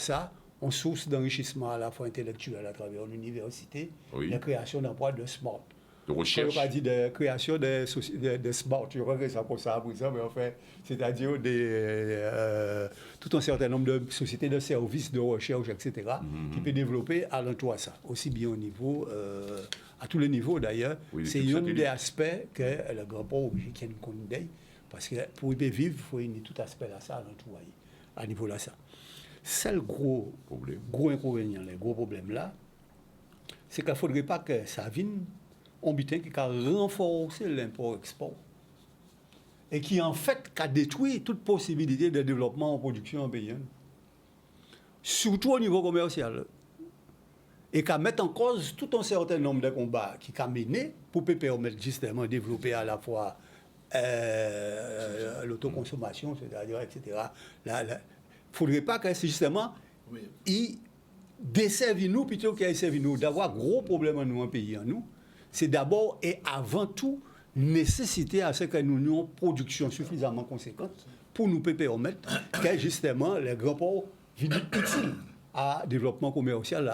en source d'enrichissement à la fois intellectuel à travers l'université, la création d'emplois de smart. De recherche. Je ne pas dire de création de smart, je crois que ça pour ça, mais en fait, c'est-à-dire tout un certain nombre de sociétés de services, de recherche, etc., qui peut développer alentour à ça, aussi bien au niveau, à tous les niveaux d'ailleurs. C'est un des aspects que le grand port obligé qu'il y ait une condamnation, parce que pour y vivre, il faut y tout aspect là, ça, alentour, à niveau là, ça. C'est le gros inconvénient, le gros problème là, c'est qu'il ne faudrait pas que ça vienne un butin qui a renforcé l'import-export et qui en fait a détruit toute possibilité de développement en production en pays, surtout au niveau commercial, et qui met en cause tout un certain nombre de combats qui a mené pour permettre justement de développer à la fois l'autoconsommation, c'est-à-dire, etc. Il ne faudrait pas que justement il desserve nous plutôt qu'il desserve nous, d'avoir gros problèmes en nous, en pays en nous. C'est d'abord et avant tout nécessité à ce que nous ayons une production suffisamment conséquente pour nous permettre que justement les grands ports viennent utiles à développement commercial,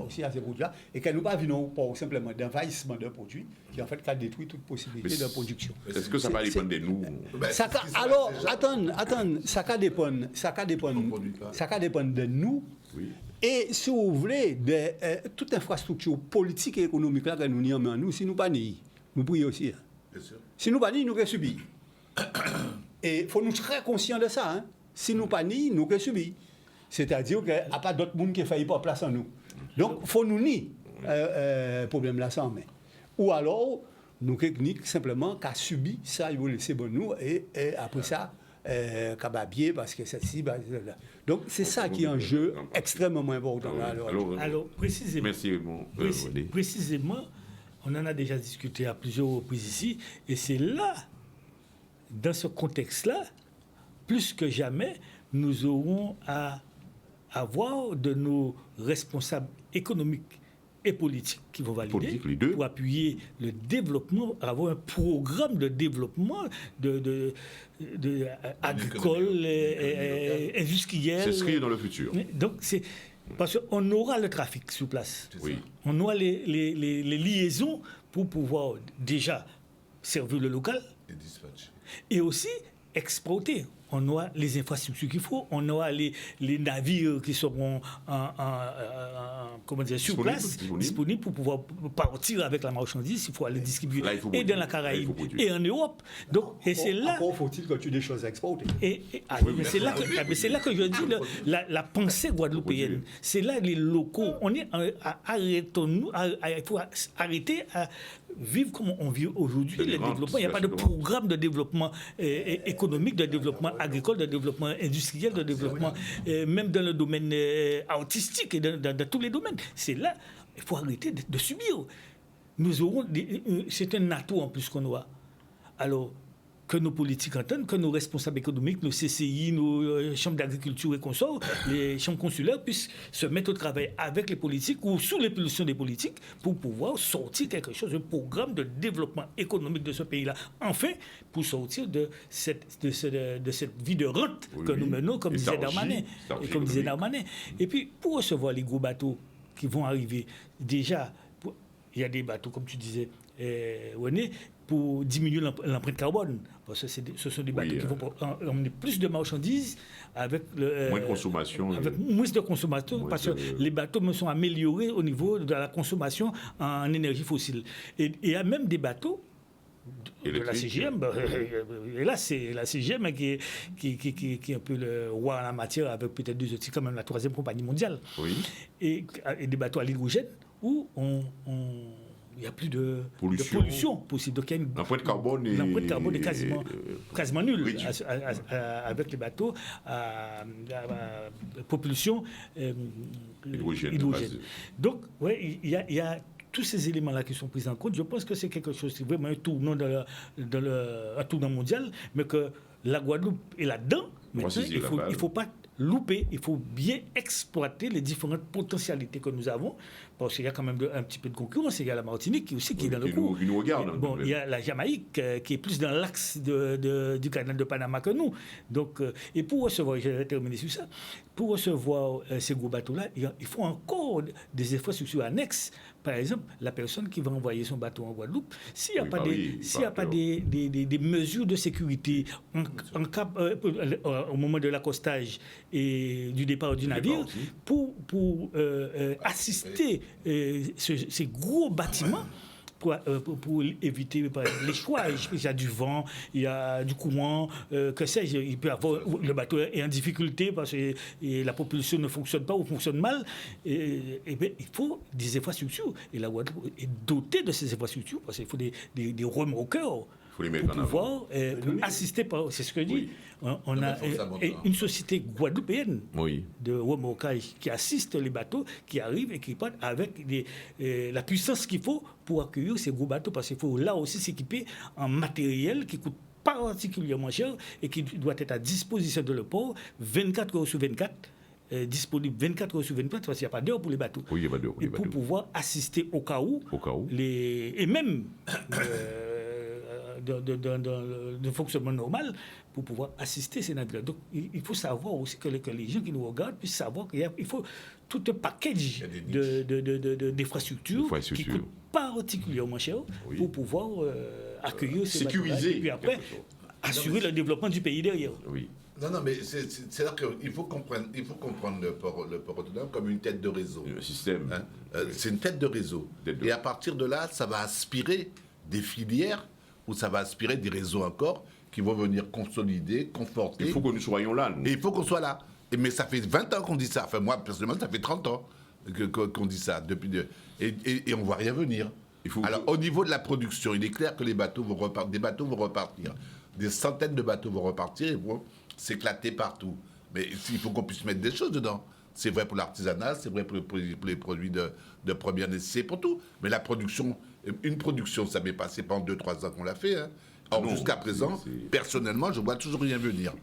aussi à ces produits-là, et que nous pas venons pas simplement d'envahissement de produits qui en fait détruit toute possibilité de production. Est-ce que ça va dépendre de nous? Alors, attends, ça dépend de nous. Oui. Et si vous voulez, toute infrastructure politique et économique là que nous avons en nous, si nous pas ni, nous prions aussi. Bien sûr. Si nous pas ni, nous que subir. Et il faut nous être très conscients de ça. Si nous pas ni, nous que subir. C'est-à-dire qu'il n'y a pas d'autre monde qui fait pas place en nous. Donc, il faut nous nier problème là sans main. Ou alors, nous techniques simplement qu'à subir ça, il faut laisser bon nous et après ça, bien parce que ceci. Donc, c'est ça qui est un jeu extrêmement important. Alors, précisément. Merci, précisément, on en a déjà discuté à plusieurs reprises ici, et c'est là, dans ce contexte-là, plus que jamais, nous aurons à avoir de nos responsables économiques et politiques qui vont valider Politique, les deux. pour appuyer le développement, avoir un programme de développement agricole, industriel. C'est inscrit dans le futur. Donc, c'est parce qu'on aura le trafic sur place. Oui. On aura les liaisons pour pouvoir déjà servir le local Et dispatch. et aussi exporter. On aura les infrastructures qu'il faut, on aura les navires qui seront comment dire, sur place, disponibles pour pouvoir partir avec la marchandise. Il faut aller distribuer Là, il faut et produire. dans la Là, il faut Caraïbe produire. et en Europe. Donc, et c'est là. Encore faut-il que tu aies des choses à exporter. Mais c'est là que je dis la pensée guadeloupéenne. C'est là les locaux. On est arrêtons-nous. Il faut arrêter à vivre comme on vit aujourd'hui. Le développement. Il n'y a pas de programme de développement économique, de développement agricole, de développement industriel, de développement même dans le domaine artistique et dans tous les domaines. C'est là. Il faut arrêter de subir. Nous aurons c'est un atout en plus qu'on aura. Alors, que nos politiques entendent, que nos responsables économiques, nos CCI, nos chambres d'agriculture et consorts, les chambres consulaires puissent se mettre au travail avec les politiques ou sous l'impulsion des politiques pour pouvoir sortir quelque chose, un programme de développement économique de ce pays-là. Enfin, pour sortir de cette vie de rente que nous menons, comme disait Darmanin. Et puis, pour recevoir les gros bateaux qui vont arriver, déjà, il y a des bateaux, comme tu disais, René, pour diminuer l'empreinte carbone. Parce que ce sont des bateaux qui vont emmener plus de marchandises avec moins de consommation. Avec moins de consommation, parce que les bateaux me sont améliorés au niveau de la consommation en énergie fossile. Et il y a même des bateaux de la CGM. Et là, c'est la CGM qui est un peu le roi en la matière, avec peut-être deux autres, c'est quand même la 3e compagnie mondiale. Oui. Et des bateaux à l'hydrogène où il n'y a plus de pollution possible. Donc, l'empreinte carbone est quasiment nulle avec les bateaux à propulsion hydrogène. Donc, il y a tous ces éléments-là qui sont pris en compte. Je pense que c'est quelque chose, c'est vraiment un tournant un tournant mondial, mais que la Guadeloupe est là-dedans. Maintenant, il ne faut pas louper, il faut bien exploiter les différentes potentialités que nous avons, parce qu'il y a quand même un petit peu de concurrence. Il y a la Martinique qui est dans le coup. Qui nous regarde. Bon, il y a la Jamaïque qui est plus dans l'axe du canal de Panama que nous. Donc, et pour recevoir, je vais terminer sur ça, pour recevoir ces gros bateaux-là, il faut encore des infrastructures annexes. Par exemple, la personne qui va envoyer son bateau en Guadeloupe, s'il n'y a pas des mesures de sécurité au moment de l'accostage et du départ du navire, pour assister ces gros bâtiments, pour éviter l'échouage. Il y a du vent, il y a du courant, que sais-je, il peut avoir, le bateau est en difficulté parce que la propulsion ne fonctionne pas ou fonctionne mal. Et bien, il faut des infrastructures. Et la Guadeloupe est dotée de ces infrastructures parce qu'il faut des remorqueurs. Faut les mettre pour pouvoir assister c'est ce que je dis. On a une société guadeloupéenne de remorquage qui assiste les bateaux qui arrivent et qui partent avec la puissance qu'il faut pour accueillir ces gros bateaux, parce qu'il faut là aussi s'équiper en matériel qui coûte particulièrement cher et qui doit être à disposition de le port 24 heures sur 24. Disponible 24 heures sur 24 parce qu'il n'y a pas d'heure pour les bateaux. Oui, il n'y a pas d'heure pour les bateaux. Pour pouvoir assister au cas où. Et même de fonctionnement normal pour pouvoir assister ces navires. Donc, il faut savoir aussi que les gens qui nous regardent puissent savoir qu'il faut tout un package d'infrastructures qui coûtent particulièrement cher pour pouvoir accueillir ces bateaux-là. Et puis après, assurer le développement du pays derrière. Oui. Non, mais c'est-à-dire qu'il faut comprendre le port autonome comme une tête de réseau. Un système. C'est une tête de réseau. Et à partir de là, ça va aspirer des filières où ça va aspirer des réseaux encore qui vont venir consolider, conforter. Il faut que nous soyons là. Et il faut qu'on soit là. Mais ça fait 20 ans qu'on dit ça. Enfin, moi, personnellement, ça fait 30 ans qu'on dit ça. Et on ne voit rien venir. Alors, au niveau de la production, il est clair que des bateaux vont repartir. Des centaines de bateaux vont repartir et vont s'éclater partout. Mais il faut qu'on puisse mettre des choses dedans. C'est vrai pour l'artisanat, c'est vrai pour les produits de première nécessité, pour tout. Mais la production, une production, ça m'est passé pendant 2-3 ans qu'on l'a fait. Or, jusqu'à présent, personnellement, je ne vois toujours rien venir.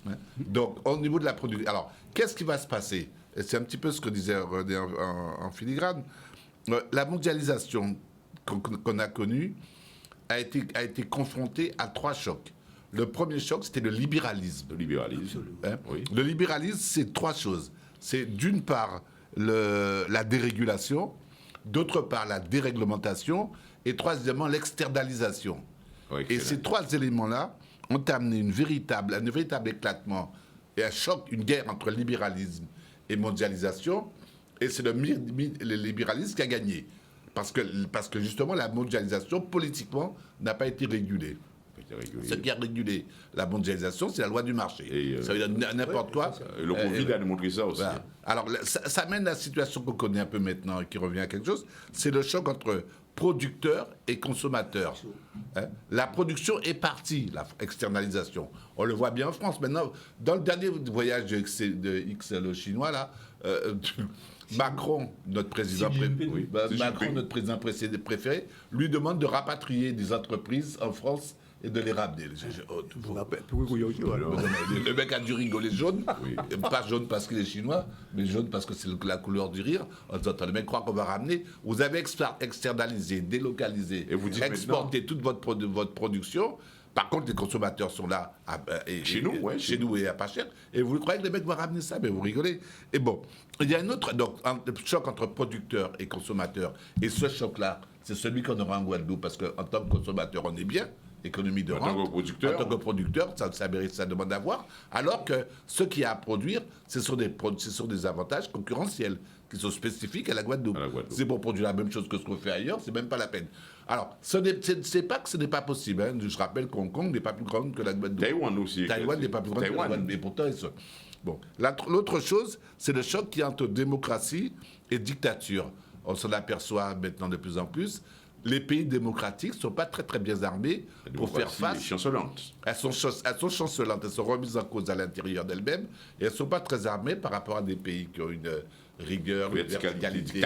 Ouais. Donc, au niveau de la production... Alors, qu'est-ce qui va se passer? Et c'est un petit peu ce que disait René en filigrane. La mondialisation qu'on a connue a été confrontée à 3 chocs. Le premier choc, c'était le libéralisme. Le libéralisme. Hein? Oui. Le libéralisme, c'est 3 choses. C'est d'une part la dérégulation, d'autre part la déréglementation, et troisièmement l'externalisation. Oui, Et excellent. ces 3 éléments-là ont amené un véritable éclatement et un choc, une guerre entre libéralisme et mondialisation. Et c'est le libéralisme qui a gagné. Parce que justement, la mondialisation, politiquement, n'a pas été régulée. Ce qui a régulé la mondialisation, c'est la loi du marché. Et, ça veut dire n'importe quoi. Le Covid a démontré ça aussi. Voilà. Alors, ça mène à la situation qu'on connaît un peu maintenant et qui revient à quelque chose. C'est le choc entre producteurs et consommateurs. Hein? La production est partie, la externalisation. On le voit bien en France. Maintenant, dans le dernier voyage de X, le chinois, là, Macron, notre président préféré, lui demande de rapatrier des entreprises en France et de les ramener. Le mec a dû rigoler jaune, pas jaune parce qu'il est chinois, mais jaune parce que c'est la couleur du rire. En disant, le mec croit qu'on va ramener. Vous avez externalisé, délocalisé, Et vous dites exporté toute votre production. Par contre, les consommateurs sont là chez nous et à pas cher. Et vous croyez que les mecs vont ramener ça? Mais vous rigolez. Et bon, il y a un autre choc entre producteurs et consommateurs. Et ce choc-là, c'est celui qu'on aura en Guadeloupe, parce qu'en tant que consommateur, on est bien. Économie de rente. En tant que producteur, ça mérite, ça demande à voir. Alors que ce qu'il y a à produire, ce sont des avantages concurrentiels qui sont spécifiques à la Guadeloupe. C'est pour produire la même chose que ce qu'on fait ailleurs, c'est même pas la peine. Alors, c'est pas que ce n'est pas possible. Hein. Je rappelle qu'Hong Kong n'est pas plus grande que la Guadeloupe. Taïwan aussi. Taïwan n'est pas plus grande que la Guadeloupe. Et pourtant, ils sont... Bon. L'autre chose, c'est le choc qui est entre démocratie et dictature. On s'en aperçoit maintenant de plus en plus. Les pays démocratiques ne sont pas très très bien armés pour faire face. Elles sont chancelantes, elles sont remises en cause à l'intérieur d'elles-mêmes et elles ne sont pas très armées par rapport à des pays qui ont une rigueur, une verticalité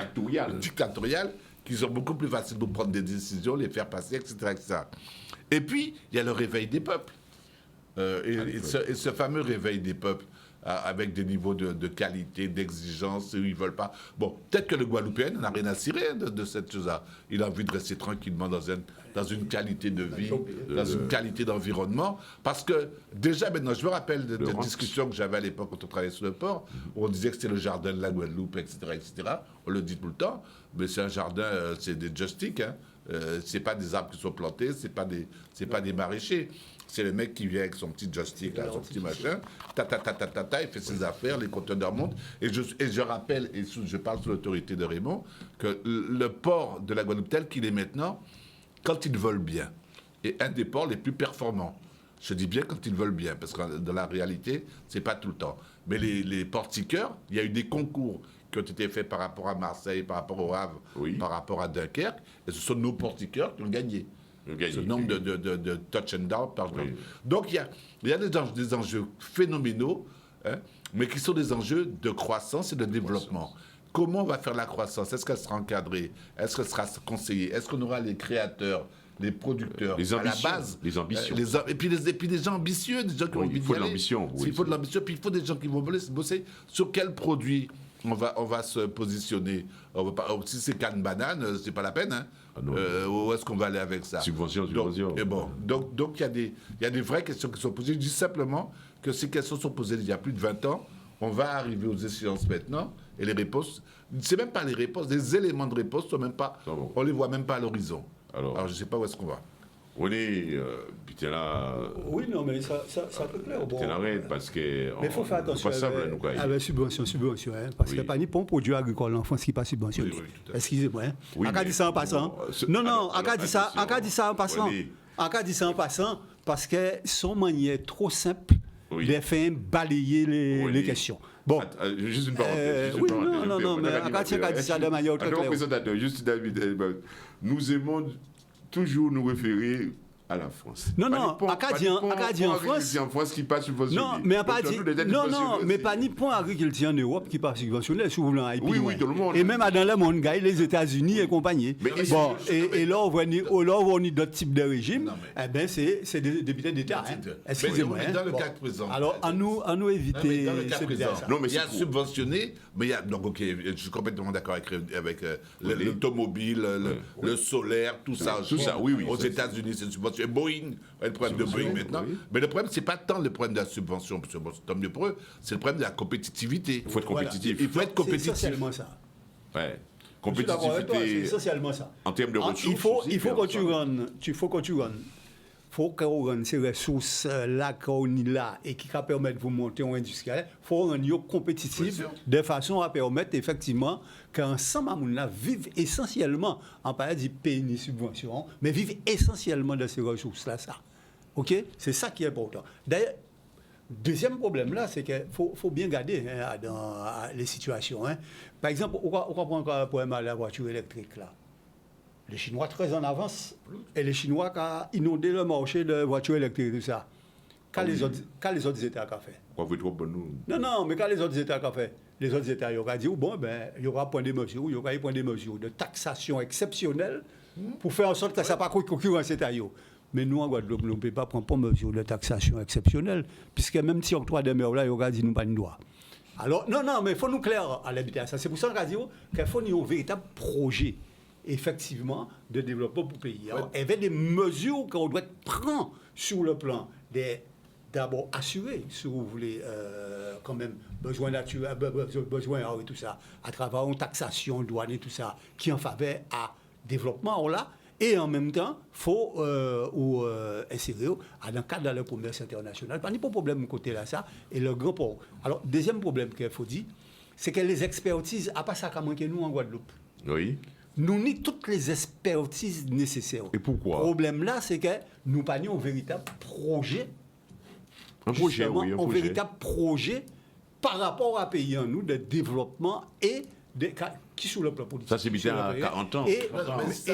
dictatoriale, qui sont beaucoup plus faciles pour prendre des décisions, les faire passer, etc. etc. Et puis, il y a le réveil des peuples. Et ce fameux réveil des peuples, avec des niveaux de qualité, d'exigence, où ils ne veulent pas... Bon, peut-être que le Guadeloupéen n'a rien à cirer de cette chose-là. Il a envie de rester tranquillement dans une qualité de vie, dans une qualité d'environnement. Parce que, déjà, maintenant, je me rappelle de discussions que j'avais à l'époque quand on travaillait sur le port, où on disait que c'était le jardin de la Guadeloupe, etc., etc. On le dit tout le temps, mais c'est un jardin, c'est des joysticks, hein. C'est pas des arbres qui sont plantés, c'est pas des maraîchers. C'est le mec qui vient avec son petit joystick, là, son petit machin, il fait ses affaires, les conteneurs montent. Et je rappelle, et je parle sous l'autorité de Raymond, que le port de la Guadeloupe tel qu'il est maintenant, quand ils volent bien, est un des ports les plus performants. Je dis bien quand ils volent bien, parce que dans la réalité, c'est pas tout le temps. Mais les portiqueurs, il y a eu des concours qui ont été faits par rapport à Marseille, par rapport au Havre, par rapport à Dunkerque, et ce sont nos portiqueurs qui ont gagné. Ce nombre de touch and down par jour. Donc il y a des enjeux phénoménaux, hein, mais qui sont des enjeux de croissance et de développement. Comment on va faire la croissance? Est-ce qu'elle sera encadrée? Est-ce qu'elle sera conseillée? Est-ce qu'on aura les créateurs, les producteurs à la base? Les ambitions. Et puis des gens ambitieux, des gens qui ont envie d'y aller. Il faut de l'ambition. Il faut de l'ambition, puis il faut des gens qui vont bosser sur quel produit on va se positionner. Si c'est canne banane, c'est pas la peine. Hein. Où est-ce qu'on va aller avec ça? Subvention. Donc il y a des vraies questions qui sont posées. Je dis simplement que ces questions sont posées il y a plus de 20 ans. On va arriver aux échéances maintenant. Et les réponses, c'est même pas les réponses, les éléments de réponse sont même pas, on les voit même pas à l'horizon. Alors je sais pas où est-ce qu'on va. René, putain là. Oui, non, mais ça peut plaire. Putain arrête, parce que. Mais il faut faire attention avec subvention, hein, parce qu'il n'y a pas ni pour un produit agricole en France qui n'est pas subventionné. Excusez-moi. Hein. Oui, Aka dit ça en passant. Non, Aka dit ça en passant. Aka dit ça en passant parce que son manière trop simple de faire balayer les questions. Bon. Juste une parenthèse. Non, mais Aka dit ça de manière très claire. Présentateur, juste David, nous aimons toujours nous référer à la France. Non, non, Acadien en France. En France qui pas subventionné. Non, mais pas ni point agriculture en Europe qui pas subventionné, si vous voulez. Oui, tout le monde. Et même dans le monde, les États-Unis et compagnie. Bon, et là, on voit d'autres types de régimes. Eh bien, c'est des députés d'État. Excusez-moi. Mais dans le cas présent. Alors, à nous éviter. Dans le cas présent, il y a subventionné, mais il y a. Donc, ok, je suis complètement d'accord avec l'automobile, le solaire, tout ça. Tout ça, oui. Aux États-Unis, c'est subventionné. Boeing, le problème de Boeing maintenant. Oui. Mais le problème, c'est pas tant le problème de la subvention, parce que c'est tant mieux pour eux, c'est le problème de la compétitivité. Il faut être compétitif. Il faut être compétitif. C'est essentiellement ça. Ouais. Compétitivité. C'est essentiellement ça. En termes de ressources. Il faut que tu rennes. Il faut qu'on rende ces ressources là qu'on est là et qui permettent de vous monter en industriel. Il faut rendre compétitif de façon à permettre effectivement qu'ensemble, on vive essentiellement, en parlant de pays ni subvention, mais vivent essentiellement de ces ressources-là. Ça. OK? C'est ça qui est important. D'ailleurs, deuxième problème là, c'est qu'il faut bien garder dans les situations. Hein. Par exemple, on prend encore un problème à la voiture électrique là. Les Chinois très en avance et les Chinois qui ont inondé le marché de voitures électriques tout ça. Quand les autres États ont fait. Quoi vous trouvez nous? Non, mais quand les autres États ont fait, les autres États ils ont dit bon ben il y aura prendre des mesures, de taxation exceptionnelle pour faire en sorte que ça pas concurrence État. Mais nous en Guadeloupe, nous ne pouvons pas prendre mesure de taxation exceptionnelle puisque même si octroi des mers là, ils ont dit nous pas de droit. Alors non, mais il faut nous clair à l'habitation. C'est pour ça qu'on a dit qu'il faut un véritable projet. Effectivement, de développement pour le pays. Alors, il y avait des mesures qu'on doit prendre sur le plan d'abord assurer, si vous voulez, quand même, besoin naturel, besoin et tout ça, à travers une taxation, douane et tout ça, qui en faveur à développement là, et en même temps, il faut insérer dans le cadre de le commerce international. Pas de problème côté là, ça, et le grand port. Alors, deuxième problème qu'il faut dire, c'est que les expertises, à part ça, qu'à manquer nous en Guadeloupe. Oui. Nous avons toutes les expertises nécessaires. Et pourquoi? Le problème là, c'est que nous n'avons pas un véritable projet. Un projet, oui. Un véritable projet par rapport à pays en nous de développement et qui sur le plan politique. Ça, c'est bien à 40 ans. Et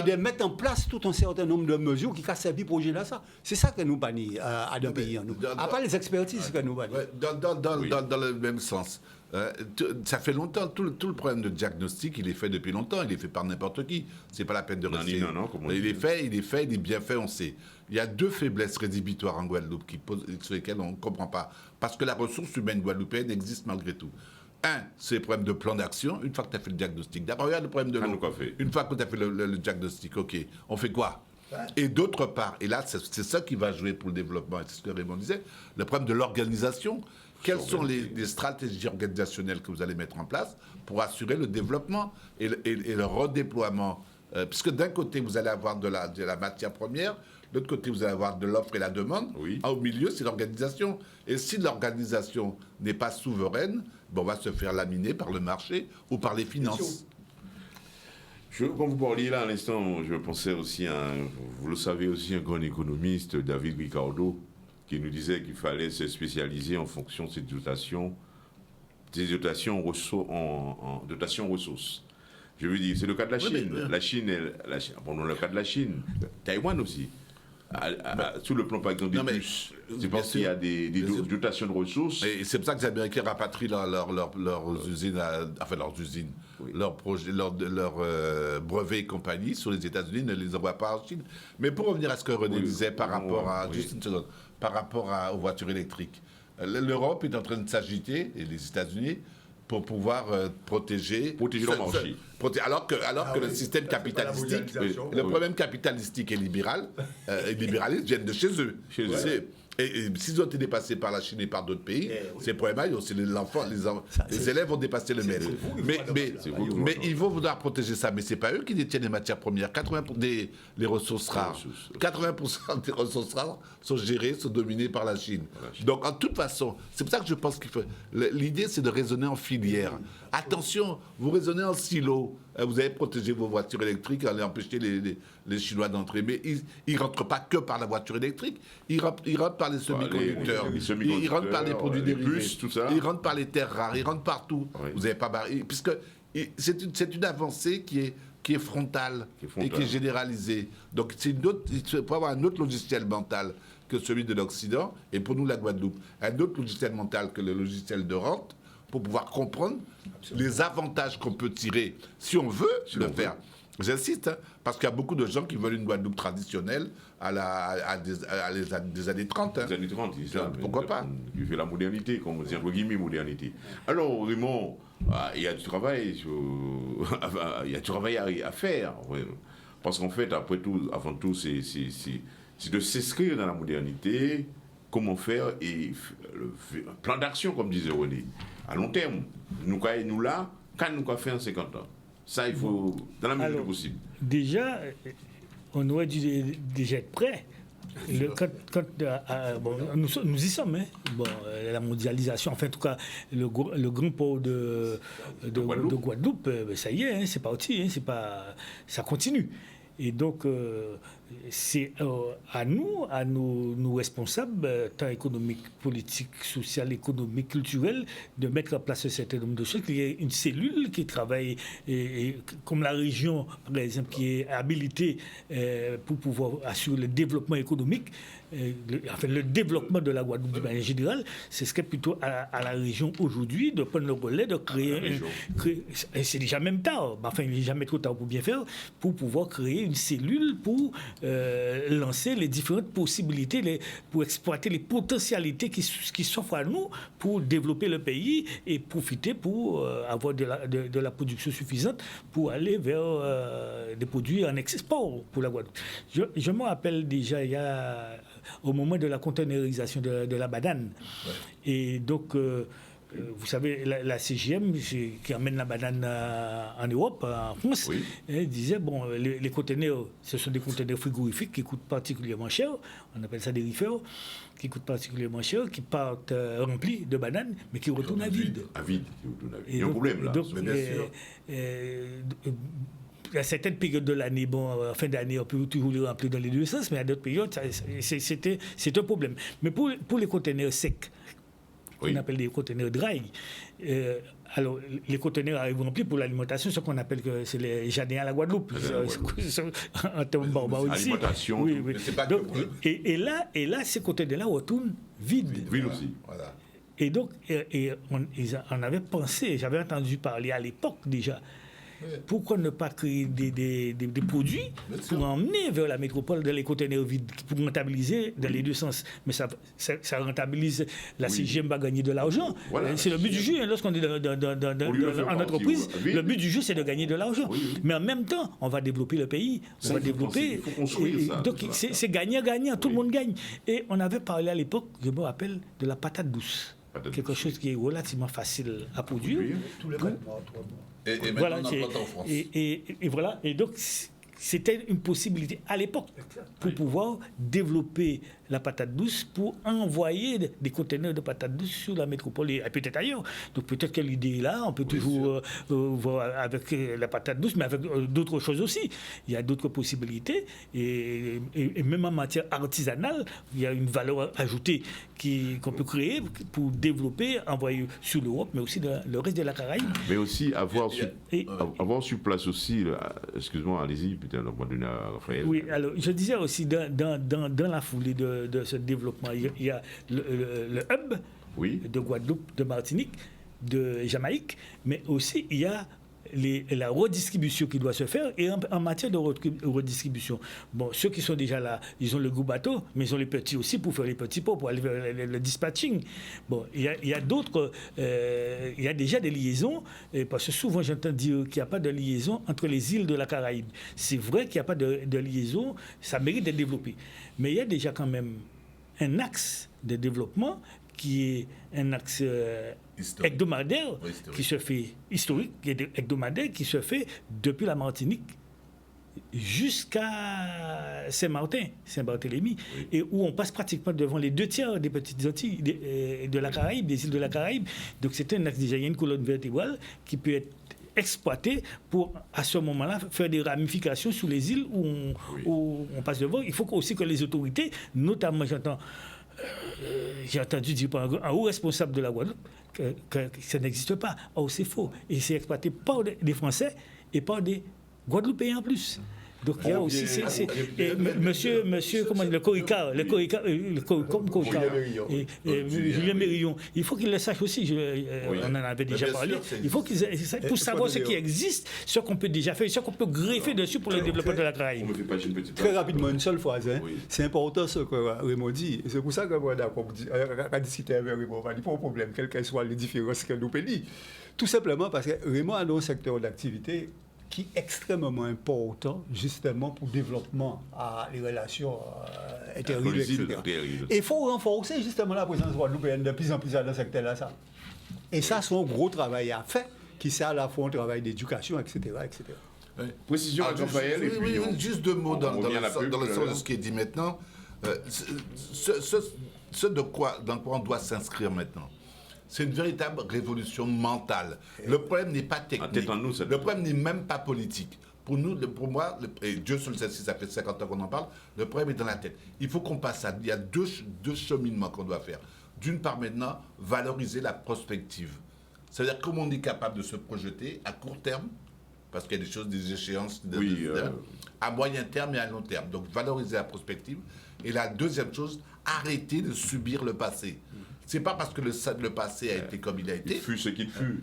de mettre en place tout un certain nombre de mesures qui ont servi projet là. Ça. C'est ça que nous bannissons à un pays en nous. À part les expertises que nous bannissons. Dans le même sens. Ça fait longtemps, tout le problème de diagnostic, il est fait depuis longtemps, il est fait par n'importe qui. C'est pas la peine de rester. Non, il est fait, il est bien fait, on sait. Il y a deux faiblesses rédhibitoires en Guadeloupe sur lesquelles on ne comprend pas. Parce que la ressource humaine guadeloupéenne existe malgré tout. Un, c'est le problème de plan d'action, une fois que tu as fait le diagnostic. D'abord, regarde le problème de l'eau. Une fois que tu as fait le diagnostic, OK, on fait quoi? Et d'autre part, et là, c'est ça qui va jouer pour le développement, et c'est ce que Raymond disait, le problème de l'organisation. Quelles sont les stratégies organisationnelles que vous allez mettre en place pour assurer le développement et le redéploiement puisque d'un côté, vous allez avoir de la matière première, de l'autre côté, vous allez avoir de l'offre et la demande. Oui. Au milieu, c'est l'organisation. Et si l'organisation n'est pas souveraine, on va se faire laminer par le marché ou par les finances. Quand vous parliez là à l'instant, je pensais aussi vous le savez aussi, un grand économiste, David Ricardo, qui nous disait qu'il fallait se spécialiser en fonction de ces dotations en dotations ressources. Je veux dire, c'est le cas de la Chine. Dans le cas de la Chine, Taïwan aussi. Sur le plan, par exemple, des puces, c'est parce qu'il y a des dotations de ressources. Et c'est pour ça que les Américains rapatrient leurs usines, leurs projets, leurs brevets et compagnie sur les États-Unis, ne les envoient pas en Chine. Mais pour revenir à ce que René disait par rapport aux voitures électriques, l'Europe est en train de s'agiter, et les États-Unis, pour pouvoir protéger leur marché. Alors que le système capitalistique, le problème capitalistique et libéraliste viennent de chez eux. Et s'ils ont été dépassés par la Chine et par d'autres pays, c'est probablement aussi les élèves vont dépasser le maître. Mais ils vont vouloir protéger ça. Mais ce n'est pas eux qui détiennent les matières premières. 80% des ressources rares. 80% des ressources rares sont gérées, sont dominées par la Chine. Donc, en toute façon, c'est pour ça que je pense qu'il faut. L'idée, c'est de raisonner en filière. Attention, vous raisonnez en silo. Vous avez protégé vos voitures électriques, allez empêcher les Chinois d'entrer. Mais ils ne rentrent pas que par la voiture électrique, ils rentrent par les semi-conducteurs, ils rentrent par les produits dérivés, ils rentrent par les terres rares, ils rentrent partout. Oui. Vous n'avez pas barré, puisque c'est une avancée qui est qui est frontal, et qui est généralisé. Donc, il faut avoir un autre logiciel mental que celui de l'Occident, et pour nous, la Guadeloupe, un autre logiciel mental que le logiciel de rente, pour pouvoir comprendre les avantages qu'on peut tirer, si on veut le faire. J'insiste, hein, parce qu'il y a beaucoup de gens qui veulent une Guadeloupe traditionnelle à des années 30. Hein. Les années 30, c'est ça. Pourquoi pas? Qui fait la modernité, comme on dit, entre guillemets, modernité. Alors, Raymond, il y a du travail, il y a du travail à faire. Ouais. Parce qu'en fait, après tout, avant tout, c'est de s'inscrire dans la modernité, comment faire, et le plan d'action, comme disait René, à long terme. Nous là, quand nous faire en 50 ans. Ça, il faut, dans la mesure possible. Déjà, on aurait dû déjà être prêts. Nous y sommes. Hein. Bon, la mondialisation, enfin, en tout cas, le grand port de Guadeloupe, ça y est, hein, c'est parti, hein, ça continue. Et donc, c'est à nos responsables, tant économiques, politiques, sociales, économiques, culturels, de mettre en place un certain nombre de choses. Il y a une cellule qui travaille, comme la région, par exemple, qui est habilitée pour pouvoir assurer le développement économique. Le développement de la Guadeloupe de manière générale, ce serait plutôt à la région aujourd'hui de prendre le relais, de créer. C'est déjà même tard, enfin, il n'est jamais trop tard pour bien faire, pour pouvoir créer une cellule pour lancer les différentes possibilités, pour exploiter les potentialités qui s'offrent à nous pour développer le pays et profiter pour avoir de la production suffisante pour aller vers des produits en export pour la Guadeloupe. Je me rappelle déjà, il y a au moment de la conteneurisation de la banane. Ouais. Et donc, vous savez, la CGM, qui emmène la banane en Europe, en France, oui. Disait, bon, les conteneurs, ce sont des conteneurs frigorifiques qui coûtent particulièrement cher, on appelle ça des reefers, qui coûtent particulièrement cher, qui partent remplis de bananes, mais qui retournent à vide. À vide, qui retournent à vide. Il y a un problème là, bien sûr. À certaines périodes de l'année, en fin d'année, on peut toujours les remplir dans les deux sens, mais à d'autres périodes, c'est un problème. Mais pour les conteneurs secs, qu'on appelle des conteneurs dry, alors les conteneurs arrivent remplis pour l'alimentation, ce qu'on appelle que c'est les jardins à la Guadeloupe, en termes barbares aussi. Alimentation, oui. Donc, et là, ces conteneurs-là retournent vides. Vide aussi. Voilà. Et donc, on avait pensé, j'avais entendu parler à l'époque déjà. Pourquoi ne pas créer des produits pour emmener vers la métropole dans les conteneurs vides, pour rentabiliser dans les deux sens? Mais ça rentabilise, la CGM va gagner de l'argent. Voilà, c'est le but du jeu. Lorsqu'on est en entreprise, le but du jeu, c'est de gagner de l'argent. Oui. Mais en même temps, on va développer le pays. On va développer. Il faut construire ça. Donc, c'est gagnant-gagnant. Tout le monde gagne. Et on avait parlé à l'époque, je me rappelle, de la patate douce. Quelque chose qui est relativement facile à produire. Tous les 4 mois, 3 mois. Et voilà, maintenant, on en France. Et voilà. Et donc, c'était une possibilité à l'époque pour pouvoir développer la patate douce, pour envoyer des conteneurs de patates douces sur la métropole et peut-être ailleurs. Donc peut-être que l'idée est là, on peut toujours voir avec la patate douce, mais avec d'autres choses aussi. Il y a d'autres possibilités et même en matière artisanale, il y a une valeur ajoutée qu'on peut créer pour développer, envoyer sur l'Europe, mais aussi le reste de la Caraïbe. Mais aussi avoir sur place aussi, excuse-moi, allez-y, peut-être on va donner à Raphaël. Oui, alors je disais aussi, dans la foulée de ce développement, il y a le hub de Guadeloupe, de Martinique, de Jamaïque, mais aussi il y a la redistribution qui doit se faire. Et en matière de redistribution, bon, ceux qui sont déjà là, ils ont le gros bateau, mais ils ont les petits aussi pour faire les petits pots, pour aller vers le dispatching. Bon, il y a d'autres, il y a déjà des liaisons, parce que souvent j'entends dire qu'il n'y a pas de liaison entre les îles de la Caraïbe. C'est vrai qu'il n'y a pas de liaison, ça mérite d'être développé. Mais il y a déjà quand même un axe de développement qui est un axe hebdomadaire qui se fait historique, hebdomadaire qui se fait depuis la Martinique jusqu'à Saint-Barthélemy, et où on passe pratiquement devant les 2/3 des petites Antilles de la Caraïbe, des îles de la Caraïbe. Donc c'est un axe déjà, il y a une colonne vertébrale qui peut être exploité pour, à ce moment-là, faire des ramifications sur les îles où on passe devant. Il faut aussi que les autorités, notamment, j'ai entendu dire par un haut responsable de la Guadeloupe que ça n'existe pas. Or, c'est faux. Et c'est exploité par des Français et par des Guadeloupéens en plus. Donc il y a aussi et monsieur comment le Corica, Julien Mérillon, il faut qu'il le sache aussi. On en avait déjà parlé. Il faut qu'il sache pour savoir ce qui existe, ce qu'on peut déjà faire, ce qu'on peut greffer dessus pour le développement de la Caraïbe. Très rapidement, une seule phrase. C'est important ce que Raymond dit. C'est pour ça que moi, d'accord, quand discuter avec Raymond, il n'y a pas de problème, quelles qu'elles soient les différences que nous pays. Tout simplement parce que Raymond a un secteur d'activité qui est extrêmement important, justement, pour le développement des relations intérieures, etc. Et il faut renforcer, justement, la présence guadeloupéenne de plus en plus dans ce secteur-là. Ça. Et ça, c'est un gros travail à faire, qui c'est à la fois un travail d'éducation, etc. etc. Oui. Précision à Raphaël. Juste deux mots dans le sens de ce qui est dit maintenant. Ce dans quoi on doit s'inscrire maintenant. C'est une véritable révolution mentale. Le problème n'est pas technique. Le problème n'est même pas politique. Pour nous, pour moi, et Dieu seul sait si ça fait 50 ans qu'on en parle, le problème est dans la tête. Il faut qu'on passe à... Il y a deux cheminements qu'on doit faire. D'une part maintenant, valoriser la prospective. C'est-à-dire comment on est capable de se projeter à court terme, parce qu'il y a des choses, des échéances, à moyen terme et à long terme. Donc valoriser la prospective. Et la deuxième chose, arrêter de subir le passé. C'est pas parce que le passé a été comme il a été. Il fut ce qu'il fut.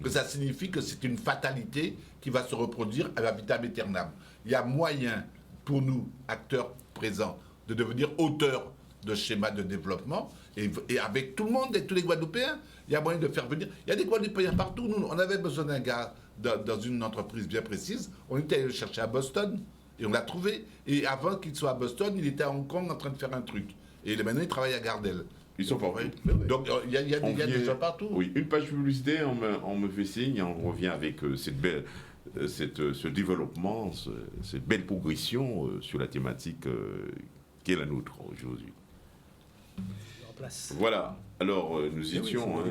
Que ça signifie que c'est une fatalité qui va se reproduire à vitam aeternam. Il y a moyen pour nous, acteurs présents, de devenir auteurs de schémas de développement. Et avec tout le monde, et tous les Guadeloupéens, il y a moyen de faire venir. Il y a des Guadeloupéens partout. Nous, on avait besoin d'un gars dans une entreprise bien précise. On était allé le chercher à Boston et on l'a trouvé. Et avant qu'il soit à Boston, il était à Hong Kong en train de faire un truc. Et maintenant, il travaille à Gardel. Ils sont partout. Donc, il y a des gens partout. Oui, une page publicité, on me fait signe, on revient avec ce développement, cette belle progression sur la thématique qui est la nôtre aujourd'hui. Voilà. Alors, nous étions,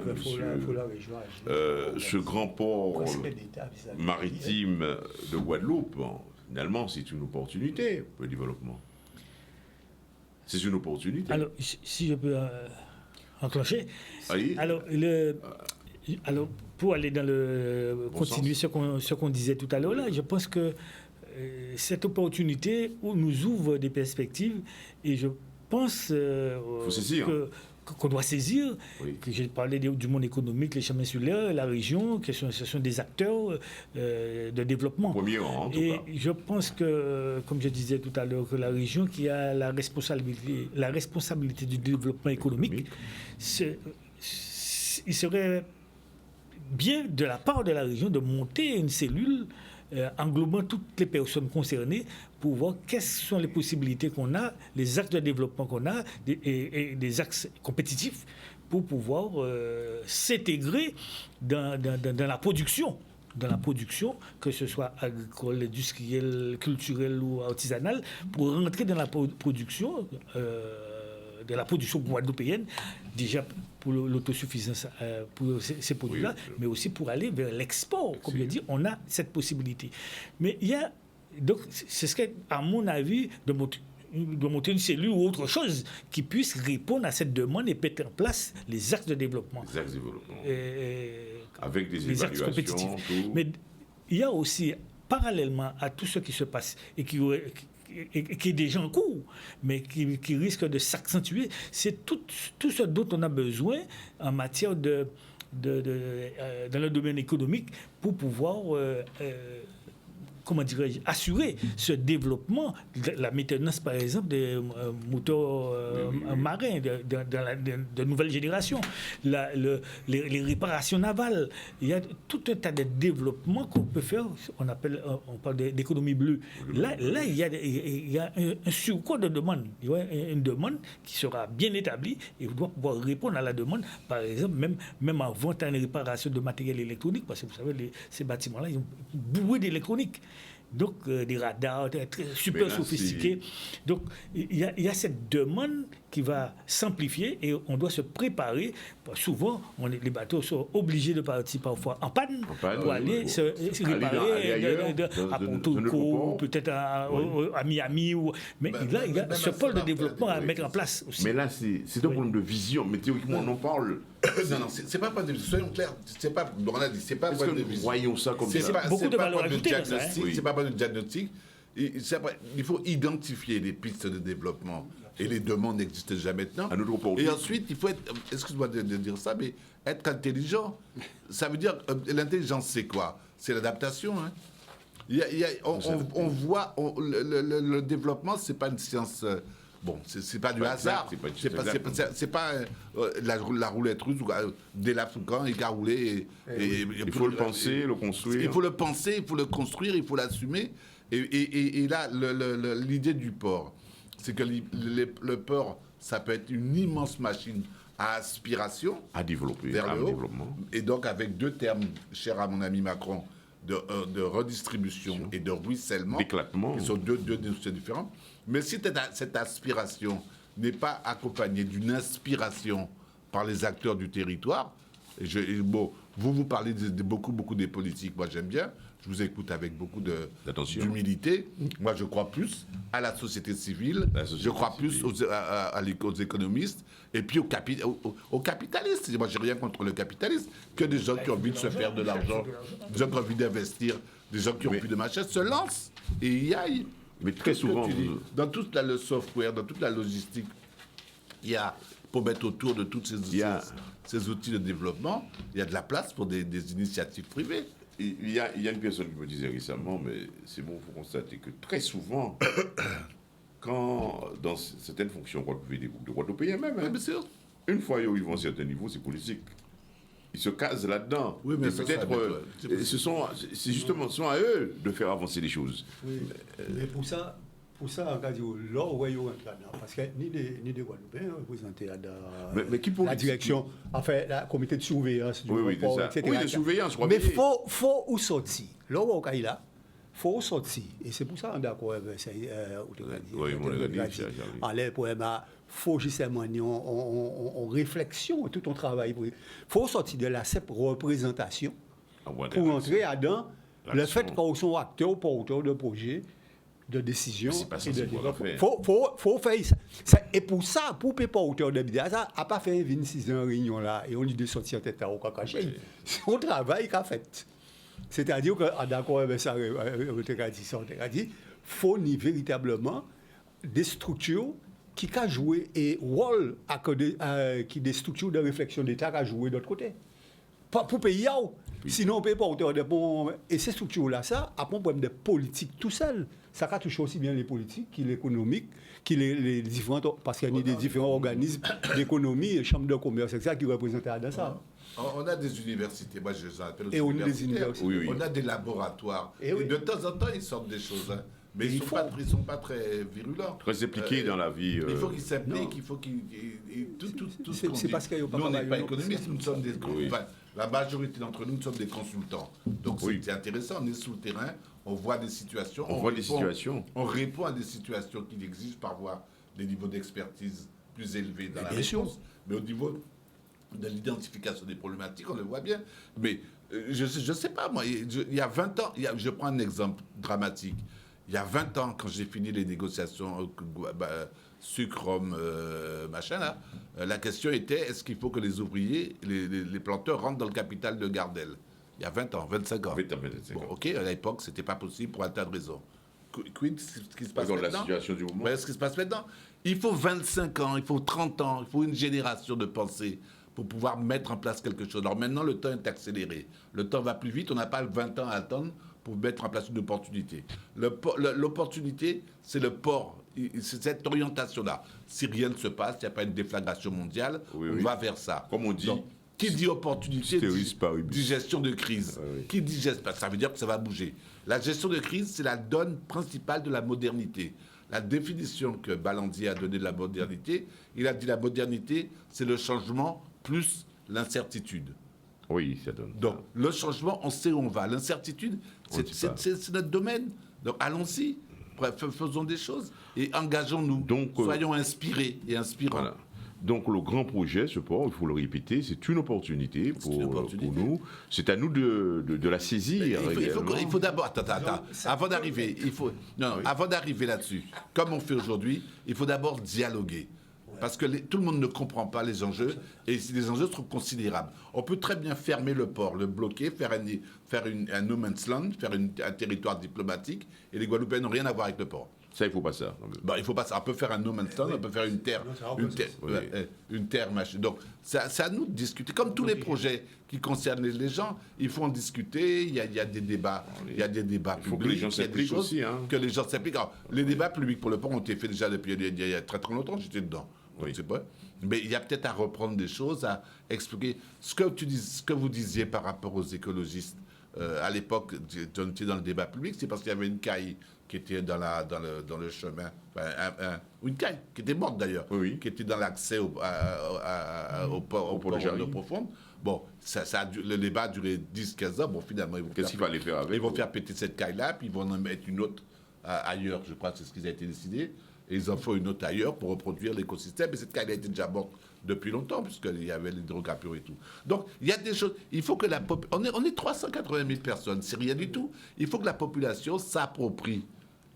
ce grand port maritime de Guadeloupe, finalement, c'est une opportunité pour le développement. C'est une opportunité. Alors, si je peux enclencher. Oui. Alors, pour aller dans le... continuer ce qu'on disait tout à l'heure, là, je pense que cette opportunité nous ouvre des perspectives et je pense qu'on doit saisir, que j'ai parlé du monde économique, les chemins insulaires, la région, ce sont des acteurs de développement. Premier rang, en tout cas. Je pense que, comme je disais tout à l'heure, que la région qui a la responsabilité du développement économique, il serait bien de la part de la région de monter une cellule englobant toutes les personnes concernées pour voir quelles sont les possibilités qu'on a, les axes de développement qu'on a et des axes compétitifs pour pouvoir s'intégrer dans la production. Dans la production, que ce soit agricole, industrielle, culturelle ou artisanale, pour rentrer dans la production guadeloupéenne, déjà pour l'autosuffisance pour ces produits-là, mais aussi pour aller vers l'export. Comme je dis, on a cette possibilité. Mais il y a... Donc, c'est ce qu'à mon avis, de monter une cellule ou autre chose qui puisse répondre à cette demande et mettre en place les axes de développement. Les axes de développement. Avec des les axes compétitifs. Tout. Mais il y a aussi, parallèlement à tout ce qui se passe et qui est déjà en cours, mais qui risque de s'accentuer, c'est tout ce dont on a besoin en matière dans le domaine économique pour pouvoir assurer ce développement, la maintenance par exemple des moteurs marins de nouvelle génération, les réparations navales. Il y a tout un tas de développements qu'on peut faire, on parle d'économie bleue. Là il y a un surcroît de demande. Il y a une demande qui sera bien établie et on doit pouvoir répondre à la demande, par exemple, même en vente et en réparation de matériel électronique, parce que vous savez, ces bâtiments-là, ils ont bourré d'électronique. Donc, des radars super sophistiqués. Donc, il y a cette demande qui va s'amplifier et on doit se préparer. Souvent, les bateaux sont obligés de partir parfois en panne pour aller se réparer à Porto Rico, peut-être à Miami. Mais là, il y a ce pôle de développement à mettre en place aussi. Mais là, c'est un problème de vision. Mais théoriquement, on en parle. Non, c'est pas point de vue. Soyons clairs, c'est pas. On a dit, c'est pas Est-ce point que de nous vue. voyons ça comme ça? Beaucoup de valeur point de ajoutée dans ça, hein. diagnostic. Oui. C'est pas point de diagnostic. Il faut identifier les pistes de développement et les demandes n'existent jamais maintenant. À notre portée. Et ensuite, il faut être, excuse-moi de dire ça, mais être intelligent. Ça veut dire, l'intelligence, c'est quoi? C'est l'adaptation. Hein. On voit, le développement, c'est pas une science. Bon, c'est pas du hasard. C'est pas la roulette russe où dès l'Africain, il a roulé. Il faut le penser, le construire. Il faut le penser, il faut le construire, il faut l'assumer. Et là, l'idée du port, c'est que le port, ça peut être une immense machine à aspiration. À développer, vers le haut. développement. Et donc, avec deux termes chers à mon ami Macron, de redistribution et de ruissellement, D'éclatement. qui sont deux notions différentes. Mais si cette aspiration n'est pas accompagnée d'une inspiration par les acteurs du territoire, vous parlez de beaucoup des politiques, moi j'aime bien, je vous écoute avec beaucoup d'humilité. Moi je crois plus à la société civile, je crois plus aux économistes et puis aux capitalistes. Moi j'ai rien contre le capitalisme, que des gens qui ont envie de se faire de l'argent, des gens qui ont envie d'investir, des gens qui ont envie de machin, se lancent et y aillent. Mais très souvent, dans tout le software, dans toute la logistique, il y a, pour mettre autour de tous ces outils de développement, il y a de la place pour des initiatives privées. il y a une personne qui me disait récemment, mais c'est bon, il faut constater que très souvent, quand dans certaines fonctions de Guadeloupéens même, Oui, bien sûr. une fois ils vont à un certain niveau, c'est politique. Ils se casent là-dedans. Oui, mais et ça, peut-être, c'est justement, ce sont à eux de faire avancer les choses. Oui, mais pour ça, on a dit, là, où est-ce là-dedans? Parce que ni des Guadeloupéens représentés Mais qui dans la direction, enfin, la comité de surveillance du Oui, rapport, c'est ça. etc. Oui, de surveillance, Mais il faut où sortir. Là, où est là? Faut sortir. Et c'est pour ça qu'on est d'accord avec ça. Oui, mon dit. Allez, pour faut justement on réflexion tout ton travail. Faut sortir de la représentation pour entrer dans le fait qu'on soit acteur ou porteur de projet, de décision et de développement. Faut faire ça. Et pour ça, pour les porteurs de business, ça n'a pas fait 26 ans réunion là et on dit de sortir tête à au cacaché. C'est un travail qu'a fait. C'est-à-dire que, d'accord avec ça, on a dit, faut véritablement des structures qui ont joué et rôle qui des structures de réflexion d'État qui ont joué de l'autre côté. Pas pour payer. Sinon, on ne peut pas auteur de bon. Et ces structures-là, ça, a pas un problème de politique tout seul. Ça a touché aussi bien les politiques, qui l'économique, qui les différentes. Parce qu'il y a des différents organismes d'économie et chambres de commerce, etc., qui représentent dans ça. On a des universités, moi je les appelle et des universités. Oui. On a des laboratoires. Et oui. De temps en temps, ils sortent des choses. Hein. Mais ils ne sont pas très virulents. Très impliqués dans la vie. Il faut qu'ils s'impliquent, il faut qu'ils. Tout ce qu'on c'est dit. parce qu'il y a pas nous, on n'est pas mal, économistes, nous sommes des. Enfin, la majorité d'entre nous, nous sommes des consultants. Donc c'est intéressant, on est sur le terrain, on voit des situations. On répond à des situations qui exigent parfois des niveaux d'expertise plus élevés dans la réponse. Mais au niveau de l'identification des problématiques, on le voit bien. Mais je ne sais pas, moi, il y a 20 ans, je prends un exemple dramatique. Il y a 20 ans, quand j'ai fini les négociations sucre, rhum, machin, là, la question était, est-ce qu'il faut que les ouvriers, les planteurs rentrent dans le capital de Gardel? Il y a 20 ans, 25 ans. Bon, ok, à l'époque, ce n'était pas possible pour un tas de raisons. Quid, ce qui se passe dans maintenant? La situation du moment. Ce qui se passe maintenant. Il faut 25 ans, il faut 30 ans, il faut une génération de pensée pour pouvoir mettre en place quelque chose. Alors maintenant, le temps est accéléré. Le temps va plus vite, on n'a pas 20 ans à attendre pour mettre en place une opportunité. L'opportunité, c'est le port. C'est cette orientation-là. Si rien ne se passe, il n'y a pas une déflagration mondiale, on va vers ça. Comme on dit. Donc, qui dit opportunité dit gestion de crise. Qui dit gestion, ça veut dire que ça va bouger. La gestion de crise, c'est la donne principale de la modernité. La définition que Ballandier a donnée de la modernité, il a dit la modernité, c'est le changement plus l'incertitude. Oui, ça donne. Donc, le changement, on sait où on va. L'incertitude, c'est notre domaine. Donc, allons-y, faisons des choses et engageons-nous. Soyons inspirés et inspirants. Voilà. Donc, le grand projet, ce port, il faut le répéter, c'est une opportunité pour nous. C'est à nous de la saisir. Il faut d'abord... Attends. Avant d'arriver, avant d'arriver là-dessus, comme on fait aujourd'hui, il faut d'abord dialoguer. parce que tout le monde ne comprend pas les enjeux, et les enjeux sont considérables. On peut très bien fermer le port, le bloquer, faire un no man's land, faire un territoire diplomatique, et les Guadeloupéens n'ont rien à voir avec le port. Ça, il faut pas ça. Bah, il faut pas ça. On peut faire un no man's land, on peut faire une terre, une terre machin. Donc, c'est à nous de discuter. Comme tous les projets qui concernent les gens, il faut en discuter. Il y a des débats, il y a des débats publics. Il faut que les gens s'impliquent aussi. Que les gens s'impliquent. Alors, les débats publics pour le port ont été faits déjà depuis il y a très très longtemps. J'étais dedans. Oui. Donc, c'est pas. Mais il y a peut-être à reprendre des choses, à expliquer ce que vous disiez par rapport aux écologistes. À l'époque, tu étais dans le débat public, c'est parce qu'il y avait une caille qui était dans le chemin, une caille qui était morte d'ailleurs, qui était dans l'accès au port de profonde. Bon, le débat a duré 10-15 ans. Bon, finalement, qu'est-ce qu'il fallait faire avec? Ils vont faire péter cette caille-là, puis ils vont en mettre une autre ailleurs, je crois que c'est ce qui a été décidé. Et ils en font une autre ailleurs pour reproduire l'écosystème. Et cette caille a été déjà morte depuis longtemps, puisqu'il y avait l'hydrocarbures et tout. Donc, il y a des choses. Il faut que la population. On est 380 000 personnes, c'est rien du tout. Il faut que la population s'approprie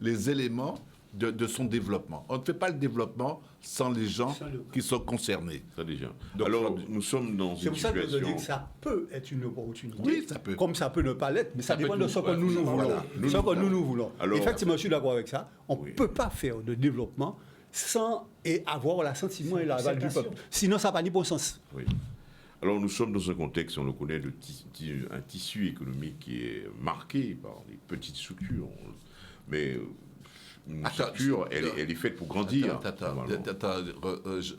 les éléments de son développement. On ne fait pas le développement sans les gens qui sont concernés. Ça déjà. Donc, alors, nous sommes dans une situation... C'est pour ça que je dis que ça peut être une opportunité. Oui, ça peut. Comme ça peut ne pas l'être, mais ça dépend de ce que nous voulons. Effectivement, je suis d'accord avec ça. On ne peut pas faire de développement sans avoir l'assentiment et l'aval du peuple. Sinon, ça n'a pas ni bon sens. Oui. Alors, nous sommes dans un contexte, on le connaît, un tissu économique qui est marqué par des petites structures. Mais une structure, elle est faite pour grandir.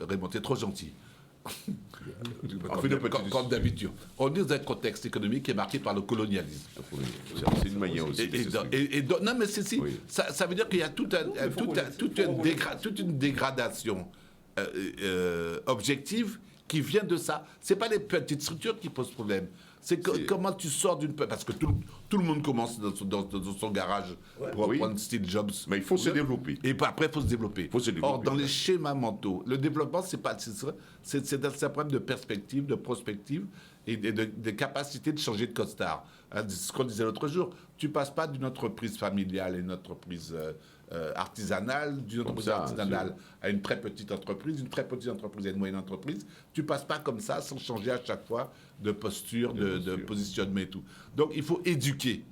Raymond, t'es trop gentil. Comme d'habitude. On est dans un contexte économique qui est marqué par le colonialisme. C'est une manière aussi. Non, mais ça veut dire qu'il y a toute une dégradation objective qui vient de ça. Ce n'est pas les petites structures qui posent problème. C'est comment tu sors d'une... Parce que tout le monde commence dans son garage pour prendre Steve Jobs. Mais il faut se développer. Et après, il faut se développer. Or, dans les schémas mentaux, le développement, c'est un problème de perspective, de prospective et de capacité de changer de costard. Ce qu'on disait l'autre jour, tu ne passes pas d'une entreprise familiale à une entreprise artisanale, d'une entreprise artisanale à une très petite entreprise à une moyenne entreprise. Tu ne passes pas comme ça sans changer à chaque fois de posture, de positionnement et tout. Donc, il faut éduquer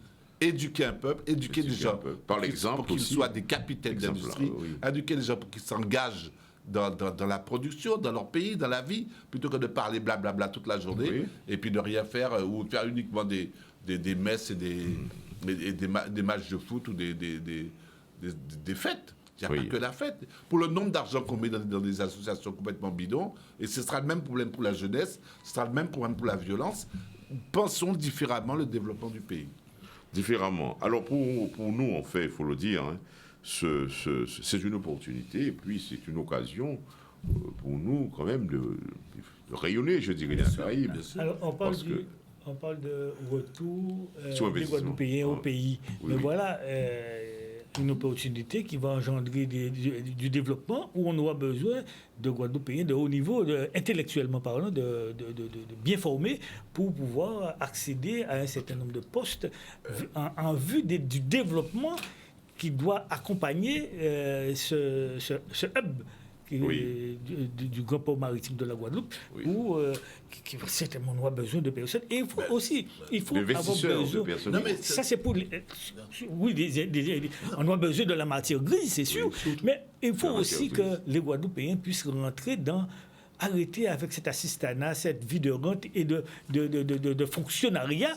un peuple, éduquer des gens par l'exemple pour qu'ils soient des capitaines d'industrie, éduquer les gens pour qu'ils s'engagent dans la production, dans leur pays, dans la vie, plutôt que de parler blablabla toute la journée et puis de rien faire ou faire uniquement des messes et des matchs de foot ou des fêtes. Il n'y a pas que la fête. Pour le nombre d'argent qu'on met dans des associations complètement bidons, et ce sera le même problème pour la jeunesse, ce sera le même problème pour la violence, pensons différemment le développement du pays. Différemment. Alors pour nous, en fait, il faut le dire, hein, c'est une opportunité, et puis c'est une occasion pour nous quand même de rayonner, je dirais, dans la Caraïbe. Alors on parle de retour des Guadeloupéens au pays. Oui, mais voilà une opportunité qui va engendrer du développement où on aura besoin de Guadeloupéens de haut niveau, intellectuellement parlant, de bien formés pour pouvoir accéder à un certain nombre de postes en vue du développement qui doit accompagner ce hub du grand port maritime de la Guadeloupe, qui va certainement avoir besoin de personnes. Et il faut aussi avoir besoin... Non, mais ça, c'est pour... on a besoin de la matière grise, c'est sûr, mais il faut aussi que les Guadeloupéens puissent rentrer arrêter avec cet assistanat, cette vie de rente et de fonctionnariat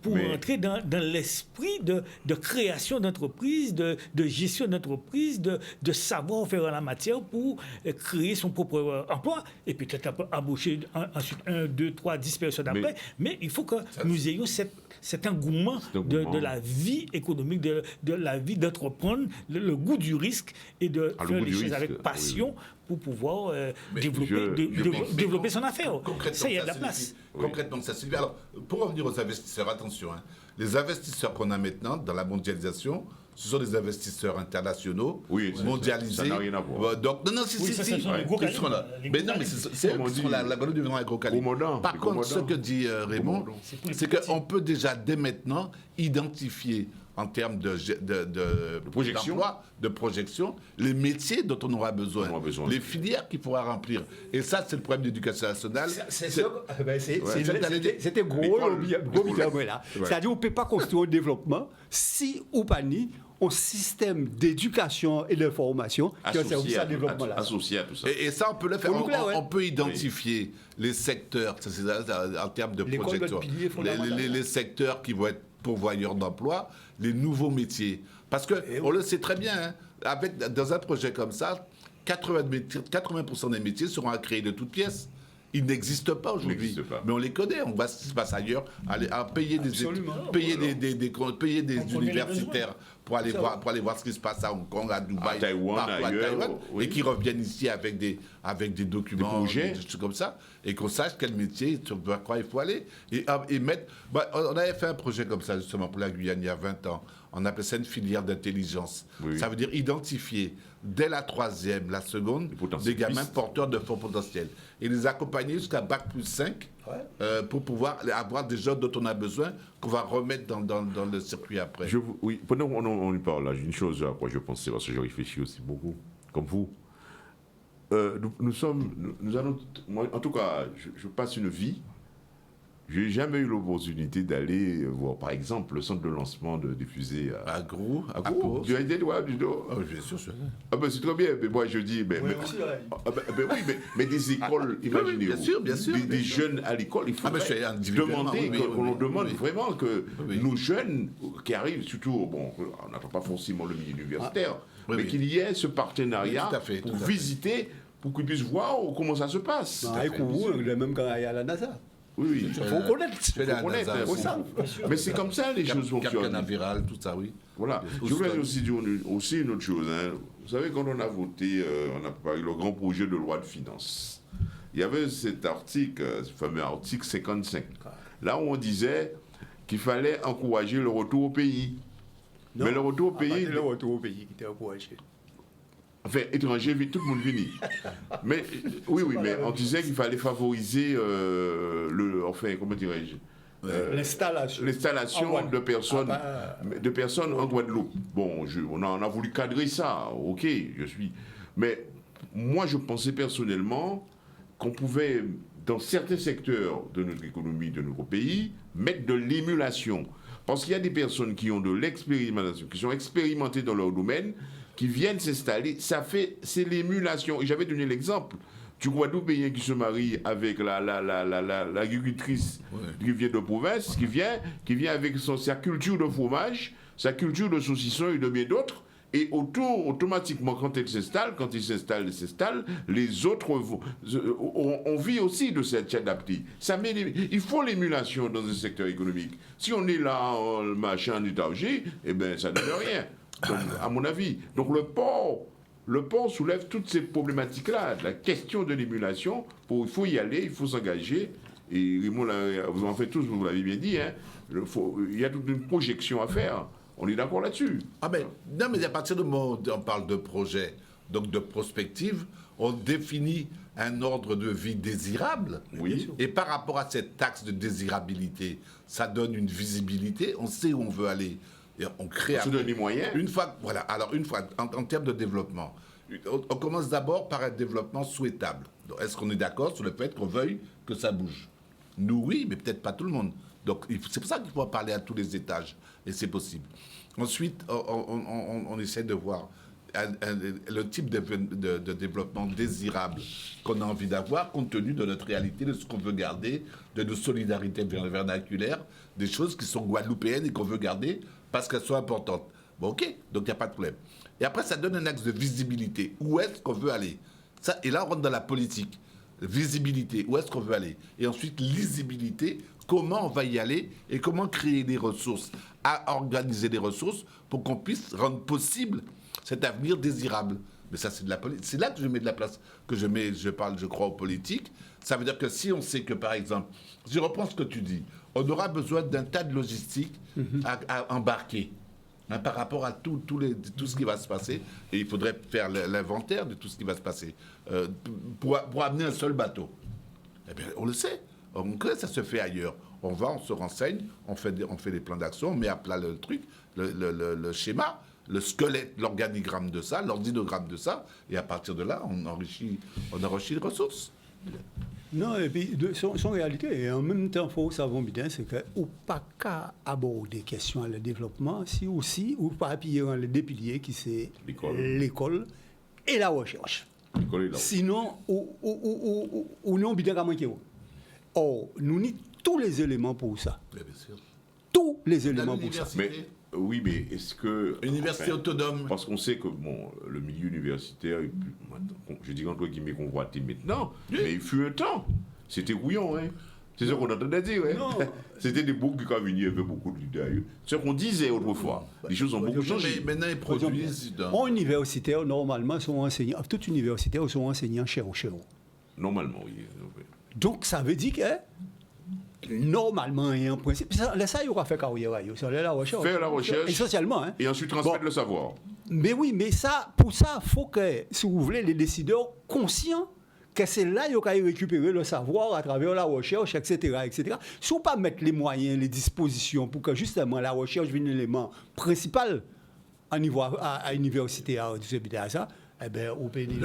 pour entrer dans l'esprit de création d'entreprise, de gestion d'entreprise, de savoir-faire en la matière pour créer son propre emploi et peut-être embaucher ensuite 1, 2, 3, 10 personnes après. Mais il faut que nous ayons cet engouement de la vie économique, de la vie d'entreprendre, le goût du risque et de faire les choses avec passion pour pouvoir développer son affaire. Ça, il y a de la place. Concrètement, ça suffit. Alors, pour revenir aux investisseurs, attention, les investisseurs qu'on a maintenant dans la mondialisation, ce sont des investisseurs internationaux, mondialisés. Ça n'a rien à voir. Donc, non, si. Mais non, mais c'est eux qui sont la Guadeloupe devenant agro-calibre. Par contre, ce que dit Raymond, c'est qu'on peut déjà, dès maintenant, identifier en termes projection. d'emploi, de projection, les métiers dont on aura besoin, les filières qu'il faudra remplir. Et ça, c'est le problème de l'éducation nationale. C'était gros terme là. C'est-à-dire qu'on ne peut pas construire un développement si ou pas ni un système d'éducation et de formation qui a servi à ce développement-là. Associé à tout ça. Et ça, on peut le faire. On peut identifier les secteurs, en termes de projection, les secteurs qui vont être pourvoyeurs d'emploi, les nouveaux métiers. Parce qu'on le sait très bien, hein, dans un projet comme ça, 80% des métiers seront à créer de toutes pièces. Ils n'existent pas aujourd'hui, mais on les connaît. On voit ce qui se passe ailleurs, à payer des universitaires pour aller voir ce qui se passe à Hong Kong, à Dubaï, à Taïwan, et qui reviennent ici avec des documents, des choses comme ça, et qu'on sache quel métier, vers quoi il faut aller. Et mettre. On avait fait un projet comme ça justement pour la Guyane il y a 20 ans. On appelait ça une filière d'intelligence. Oui. Ça veut dire identifier dès la 3e, la seconde, des gamins porteurs de forts potentiels. Et les accompagner jusqu'à Bac plus 5 pour pouvoir avoir des gens dont on a besoin, qu'on va remettre dans le circuit après. Oui, pendant qu'on y parle, là, j'ai une chose à quoi je pensais, parce que je réfléchis aussi beaucoup, comme vous. Nous allons, moi, en tout cas, je passe une vie. Je n'ai jamais eu l'opportunité d'aller voir, par exemple, le centre de lancement des fusées à Gros, à Pau. Tu as été loin du dos? Ah, bien sûr, c'est très bien. Mais moi, je dis, mais des écoles, imaginez-vous. Bien sûr. Des jeunes à l'école, il faut demander, on demande vraiment que nos jeunes qui arrivent, surtout, on n'attend pas forcément le milieu universitaire, mais qu'il y ait ce partenariat pour visiter, pour qu'ils puissent voir comment ça se passe. Même quand il y a la NASA. Oui, il faut connaître. Mais c'est comme ça les choses fonctionnent. Canaveral, tout ça, oui. Voilà. Je voulais aussi dire aussi une autre chose. Hein. Vous savez, quand on a voté, on a parlé le grand projet de loi de finances, il y avait cet article, ce fameux article 55, là où on disait qu'il fallait encourager le retour au pays. Non, mais le retour au pays... Le retour au pays qui était encouragé. Enfin, étranger, tout le monde vient. Mais oui, mais on disait qu'il fallait favoriser comment dirais-je, l'installation de personnes en Guadeloupe. Bon, on a voulu cadrer ça, ok, mais moi, je pensais personnellement qu'on pouvait, dans certains secteurs de notre économie, de notre pays, mettre de l'émulation. Parce qu'il y a des personnes qui ont de l'expérimentation, qui sont expérimentées dans leur domaine, qui viennent s'installer, c'est l'émulation. Et j'avais donné l'exemple du Guadeloupéen qui se marie avec l'agricultrice qui vient de province, qui vient avec sa culture de fromage, sa culture de saucisson et de bien d'autres. Et autour, automatiquement, quand il s'installe, les autres on vit aussi de cette adaptée. Il faut l'émulation dans un secteur économique. Si on est là, le machin du Taougé, ça ne donne rien. Donc, à mon avis. Donc le port soulève toutes ces problématiques-là. La question de l'émulation, il faut y aller, il faut s'engager. Et Raymond, vous en faites tous, vous l'avez bien dit, hein, il y a toute une projection à faire. On est d'accord là-dessus. Non, mais à partir du moment où on parle de projet, donc de prospective, on définit un ordre de vie désirable. Oui. Et par rapport à cette axe de désirabilité, ça donne une visibilité, on sait où on veut aller. Et on crée... On se donne les moyens. Une fois, en termes de développement, on commence d'abord par un développement souhaitable. Est-ce qu'on est d'accord sur le fait qu'on veuille que ça bouge? Nous, oui, mais peut-être pas tout le monde. Donc, c'est pour ça qu'il faut parler à tous les étages, et c'est possible. Ensuite, on essaie de voir le type de développement désirable qu'on a envie d'avoir, compte tenu de notre réalité, de ce qu'on veut garder, de nos solidarités vernaculaires, des choses qui sont guadeloupéennes et qu'on veut garder parce qu'elles sont importantes. Bon, ok, donc il n'y a pas de problème. Et après, ça donne un axe de visibilité. Où est-ce qu'on veut aller? Et là, on rentre dans la politique. Visibilité, où est-ce qu'on veut aller? Et ensuite, lisibilité, comment on va y aller et comment créer des ressources, à organiser des ressources pour qu'on puisse rendre possible cet avenir désirable. Mais ça, c'est de la politique. C'est là que je mets de la place, je parle, je crois, aux politiques. Ça veut dire que si on sait que, par exemple, je reprends ce que tu dis, on aura besoin d'un tas de logistique à embarquer. Par rapport à tout ce qui va se passer, et il faudrait faire l'inventaire de tout ce qui va se passer pour amener un seul bateau. Eh bien, on le sait, on connaît, ça se fait ailleurs. on se renseigne, on fait des plans d'action, on met à plat le truc, le schéma, le squelette, l'organigramme de ça, l'ordinogramme de ça, et à partir de là, on enrichit les ressources. Non, et puis, son réalité, et en même temps, il faut savoir bien, c'est que ou pas qu'à aborder des questions à le développement, si aussi, ou pas appuyer dans les deux piliers qui c'est l'école et la recherche. Sinon, ou non, bien qu'à manquer. Or, nous avons tous les éléments pour ça. Bien sûr. Tous les éléments pour ça. Mais, oui, mais est-ce que... Université autonome. Parce qu'on sait que bon, le milieu universitaire, est plus, je dis entre guillemets convoité maintenant, mais il fut un temps. C'était rouillon, hein. C'est ce qu'on entendait dire, hein. C'était des boucs qui venaient, il y avait beaucoup de d'ailleurs. Ce qu'on disait autrefois. Les choses ont beaucoup changé. Mais maintenant, ils produisent... En universitaire, normalement, sont enseignants, toute universitaire sont enseignants chez eux. Normalement, oui. Donc, ça veut dire que, normalement, et en principe, ça, il y aura fait carrière, ça, la recherche. Faire la recherche. Essentiellement. Hein. Et ensuite transmettre le savoir. Mais oui, mais ça, pour ça, il faut que, si vous voulez, les décideurs conscients que c'est là qu'ils vont récupérer le savoir à travers la recherche, etc. etc. Si on ne pas mettre les moyens, les dispositions pour que justement la recherche devienne l'élément principal à niveau à l'université, à ça, eh bien, au pays de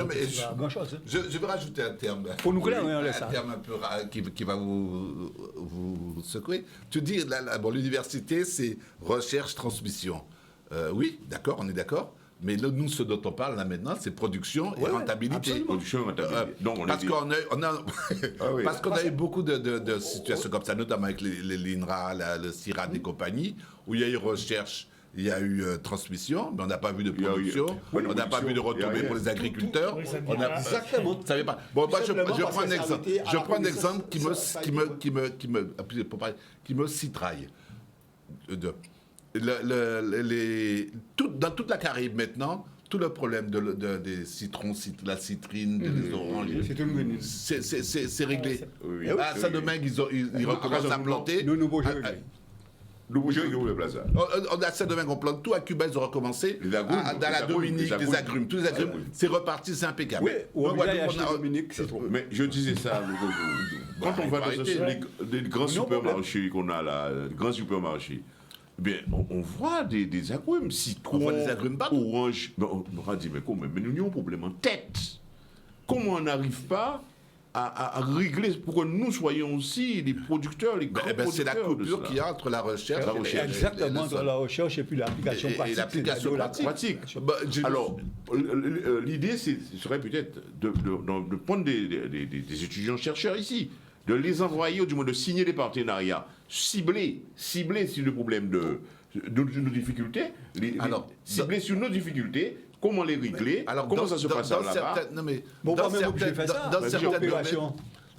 grand-chose. Je vais rajouter un terme. Pour nous clair, un terme un peu qui va vous secouer. Tu dis, l'université, c'est recherche-transmission. Oui, d'accord, on est d'accord. Mais là, nous, ce dont on parle là maintenant, c'est production et rentabilité. Production et rentabilité. Donc, parce qu'on a eu beaucoup de situations comme ça, notamment avec l'INRA, le CIRAD et compagnie, où il y a eu recherche, il y a eu transmission, mais on n'a pas vu de production, on n'a pas vu de retombées pour les agriculteurs. Exactement. Bon, moi, je prends un exemple qui me citraille. Dans toute la Caraïbe maintenant, tout le problème des citrons, la citrine, des oranges, c'est réglé. À Saint-Domingue, ils recommencent à planter. On a Saint-Domingue, on plante tout. À Cuba, ils ont recommencé. Dans la Dominique, des agrumes. Tous les agrumes, c'est reparti, c'est impeccable. Mais je disais ça. Quand on va dans les grands supermarchés qu'on a là, grands supermarchés, bien, on voit des agrumes, citron, on voit des agrumes partout. Orange. On a dit, mais nous avons un problème en tête. Comment on n'arrive pas à régler pour que nous soyons aussi les producteurs, les grands producteurs. C'est la coupure qu'il y a entre la recherche et exactement, entre la recherche et puis l'application pratique. Et l'application pratique. Alors, l'idée, serait peut-être de prendre des étudiants-chercheurs ici, de les envoyer, ou du moins de signer des partenariats ciblés sur le problème de nos difficultés, ciblés sur nos difficultés, comment les régler, comment ça se passe là-bas.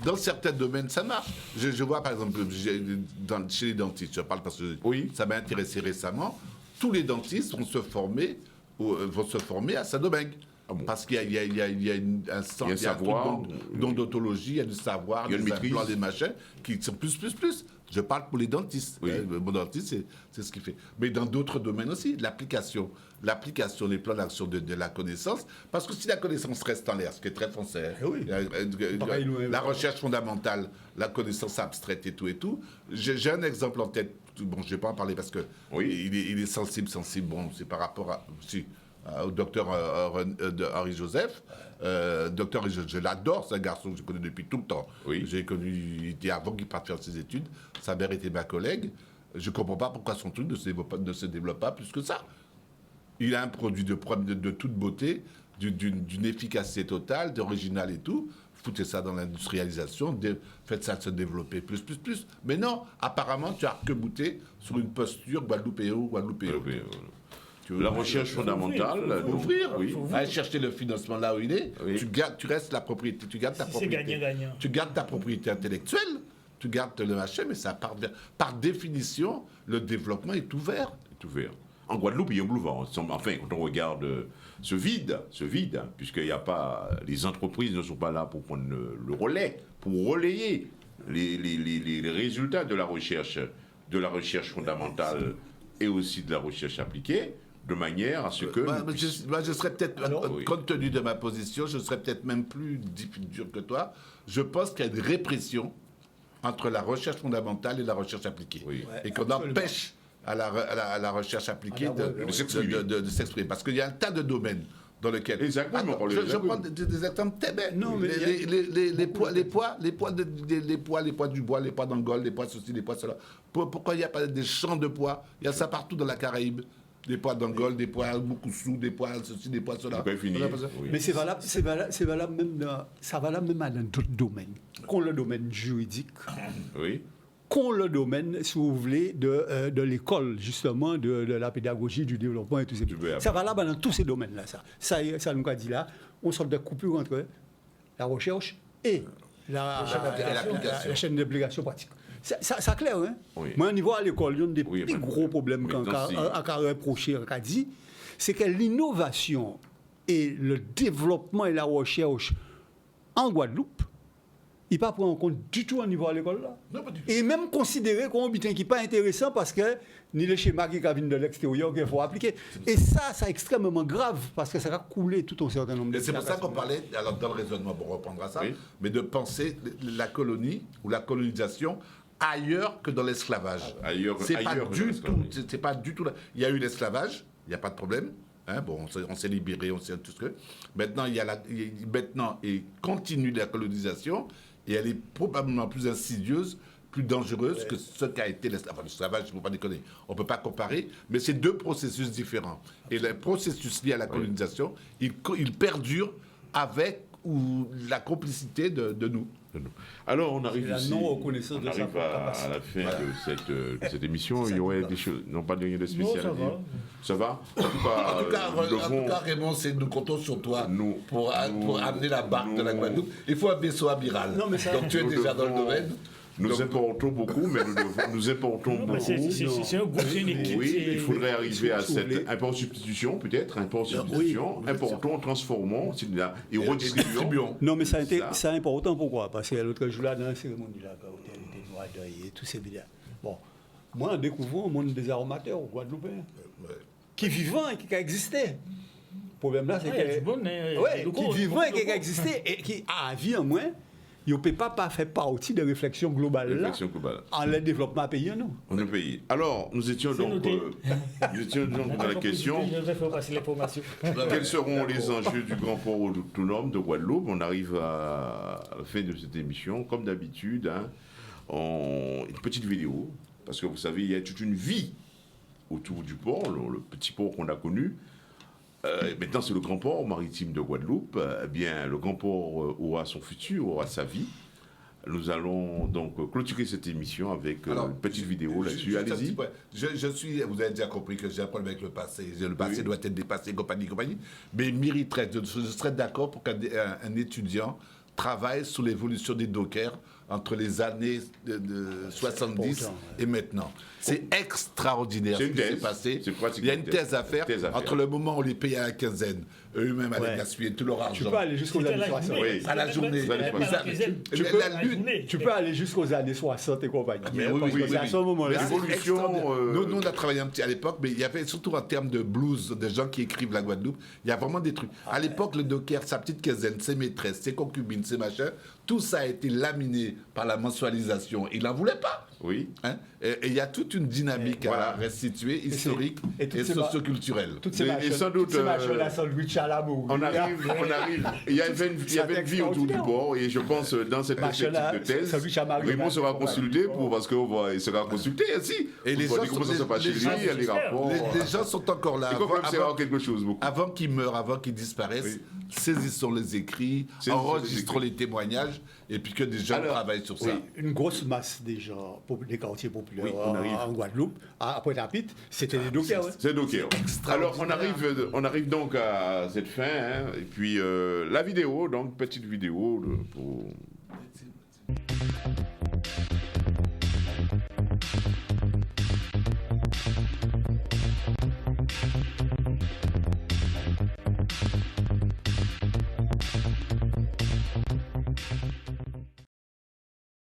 Dans certains domaines, ça marche. Je vois par exemple, chez les dentistes, je parle parce que ça m'a intéressé récemment, tous les dentistes vont se former à Saint-Domingue. Parce qu'il y a un savoir, d'odontologie, il y a du savoir, il y a des implants, des machins, qui sont plus. Je parle pour les dentistes. Mon dentiste, c'est ce qu'il fait. Mais dans d'autres domaines aussi, l'application, les plans d'action de la connaissance, parce que si la connaissance reste en l'air, ce qui est très français, la recherche fondamentale, la connaissance abstraite et tout, j'ai un exemple en tête, bon, je ne vais pas en parler parce que il est sensible, bon, c'est par rapport au docteur Henri Joseph. Docteur, je l'adore, c'est un garçon que je connais depuis tout le temps. J'ai connu, il était avant qu'il parte faire ses études. Sa mère était ma collègue. Je ne comprends pas pourquoi son truc ne se développe pas plus que ça. Il a un produit de toute beauté, d'une efficacité totale, d'original et tout. Foutez ça dans l'industrialisation, faites ça se développer plus. Mais non, apparemment, tu as arc-bouté sur une posture guadeloupéo. La recherche fondamentale, ouvrir, aller chercher le financement là où il est. Tu restes la propriété, tu gardes ta propriété. Gagnant. Tu gardes ta propriété intellectuelle, tu gardes le machin, mais ça par définition, le développement est ouvert. En Guadeloupe, il y a un boulevard. Enfin, quand on regarde ce vide, puisqu'il n'y a pas, les entreprises ne sont pas là pour prendre le relais, pour relayer les résultats de la recherche fondamentale et aussi de la recherche appliquée. De manière à ce que... je serais peut-être, compte tenu de ma position, je serais peut-être même plus dur que toi. Je pense qu'il y a une répression entre la recherche fondamentale et la recherche appliquée. Oui. Et qu'on empêche à la recherche appliquée de s'exprimer. Parce qu'il y a un tas de domaines dans lesquels... Exactement. Je prends des exemples très bêtes. Non, mais les poids du bois, les poids d'Angole, les poids ceci, les poids cela. Pourquoi il n'y a pas des champs de poids? Il y a ça partout dans la Caraïbe. Des poids d'Angole, des poids Moukoussou, des pois ceci, des pois cela. Mais c'est valable même dans d'autres domaines. Qu'on le domaine juridique, Oui. qu'on le domaine, si vous voulez, de l'école, justement, de la pédagogie, du développement et tout ça. C'est valable dans tous ces domaines-là, ça nous a dit là, on sort de coupure entre la recherche et la chaîne d'application pratique. Ça clair, hein? Oui. Moi, au niveau à l'école, il y a un des Oui, plus mais- gros problèmes mais qu'on dans ces- a reproché, qu'on a dit, c'est que l'innovation et le développement et la recherche en Guadeloupe, il ne pas pris en compte du tout au niveau à l'école là. Non, pas du tout. Et même considéré comme un butin qui n'est pas intéressant parce que ni les schémas qui viennent de l'extérieur qu'il faut appliquer. Et ça, c'est extrêmement grave parce que ça va couler tout un certain nombre de Et c'est pour ça qu'on parlait, alors dans le raisonnement, pour reprendre à ça, mais de penser la colonie ou la colonisation ailleurs que dans l'esclavage. Ailleurs C'est pas que dans du tout. l'esclavage. C'est pas du tout. Il y a eu l'esclavage, il n'y a pas de problème. Hein, bon, on s'est libéré, on sait tout ce que. Maintenant, maintenant, il continue la colonisation et elle est probablement plus insidieuse, plus dangereuse que ce qu'a été l'esclavage. Enfin, l'esclavage, il ne faut pas déconner. On ne peut pas comparer, mais c'est deux processus différents. Et le processus lié à la colonisation, il perdure avec ou la complicité de nous. Alors, on arrive C'est la ici, non-reconnaissance on de sa arrive à la fin de cette émission. Il y aurait des choses, non pas de rien de spécial Non, à ça dire. va. Ça va? En tout cas, Raymond, nous comptons sur toi pour nous- amener la barque de la nous- Guadeloupe. Il faut un vaisseau amiral. Non, mais ça- Donc tu es nous déjà dans le devons- domaine. Nous importons beaucoup, mais nous importons Non, mais beaucoup. c'est un groupe, c'est une équipe. Oui, c'est- il faudrait arriver à si vous voulez. cette import substitution, peut-être, import substitution, importons, transformons, et redistribuons. Non, mais Ça. c'est important. Pourquoi? Parce que l'autre jour, là, dans la cérémonie, là, quand on était noir d'œil et tous ces bidons. Bon, moi, en découvrant le monde des aromateurs au Guadeloupe, qui vivant et qui existait. Le problème là, c'est Ah, il y a que. du bon, hein, Ouais, locaux, qui vivant et qui locaux. existait et qui a vie en moins, il ne peut pas faire partie de réflexion globale là, Réflexion globale. en le développement paysan, non. On est payé. Alors, nous étions C'est donc, noté. dans la question. Je vais faire passer l'information. Quels seront les enjeux du Grand Port autonome de Guadeloupe? On arrive à la fin de cette émission. Comme d'habitude, hein, une petite vidéo, parce que vous savez, il y a toute une vie autour du port, le petit port qu'on a connu. Maintenant, c'est le Grand Port maritime de Guadeloupe. Eh bien, le Grand Port aura son futur, aura sa vie. Nous allons donc clôturer cette émission avec une petite vidéo là-dessus. Juste un Allez-y. petit point. Vous avez déjà compris que j'ai un problème avec le passé. Le passé doit être dépassé, compagnie. Mais il mériterait, je serais d'accord pour qu'un étudiant travaille sur l'évolution des dockers entre les années de 70 important, et maintenant. C'est extraordinaire C'est ce une qui s'est thèse. passé. C'est pratiquement Il y a une une thèse. thèse à faire Thèse à faire. entre le moment où on les payait à la quinzaine, eux-mêmes allaient Ouais. gaspiller tout leur Tu argent. peux aller jusqu'aux C'était années la 60. journée. Oui. À la journée. C'était pas la quinzaine. Tu peux- la lutte. Tu peux aller jusqu'aux années 60 et compagnie. Mais Parce oui, que c'est à ce moment-là. Mais c'est L'évolution, extraordinaire. Nous, on a travaillé un petit à l'époque, mais il y avait surtout en termes de blues, de gens qui écrivent la Guadeloupe, il y a vraiment des trucs. À l'époque, le docker, sa petite quinzaine, ses maîtresses, ses concubines, ses machins, tout ça a été laminé par la mensualisation. Il n'en voulait pas. Oui. Hein. Et il y a toute une dynamique à restituer, historique et et, toutes ces socioculturelle. Toutes ces Et machines, sans doute, toutes ces machines-là, sandwich à l'amour. On arrive. Il y avait une vie autour du extraordinaire. port et je pense dans cette perspective Machin-là, de thèse, celui qui a marié Raymond la sera compagnie. consulté parce qu'il sera consulté ainsi. Et les Pour gens dire comment ça sont- se passe chez les lui, gens- il y a les rapports. Les gens sont encore là. Il faut quand même savoir quelque chose beaucoup. Avant qu'ils meurent, avant qu'ils disparaissent, Oui. saisissons les écrits, Saisissons enregistrons les les témoignages, et puis que des gens Alors, travaillent sur ça. Oui, une grosse masse des gens, des quartiers populaires Oui, on arrive. en Guadeloupe, à Pointe-à-Pitre, c'était des dockers. Ouais. C'est docker. Alors extraordinaire. on arrive donc à cette fin, hein, et puis la vidéo, donc petite vidéo pour.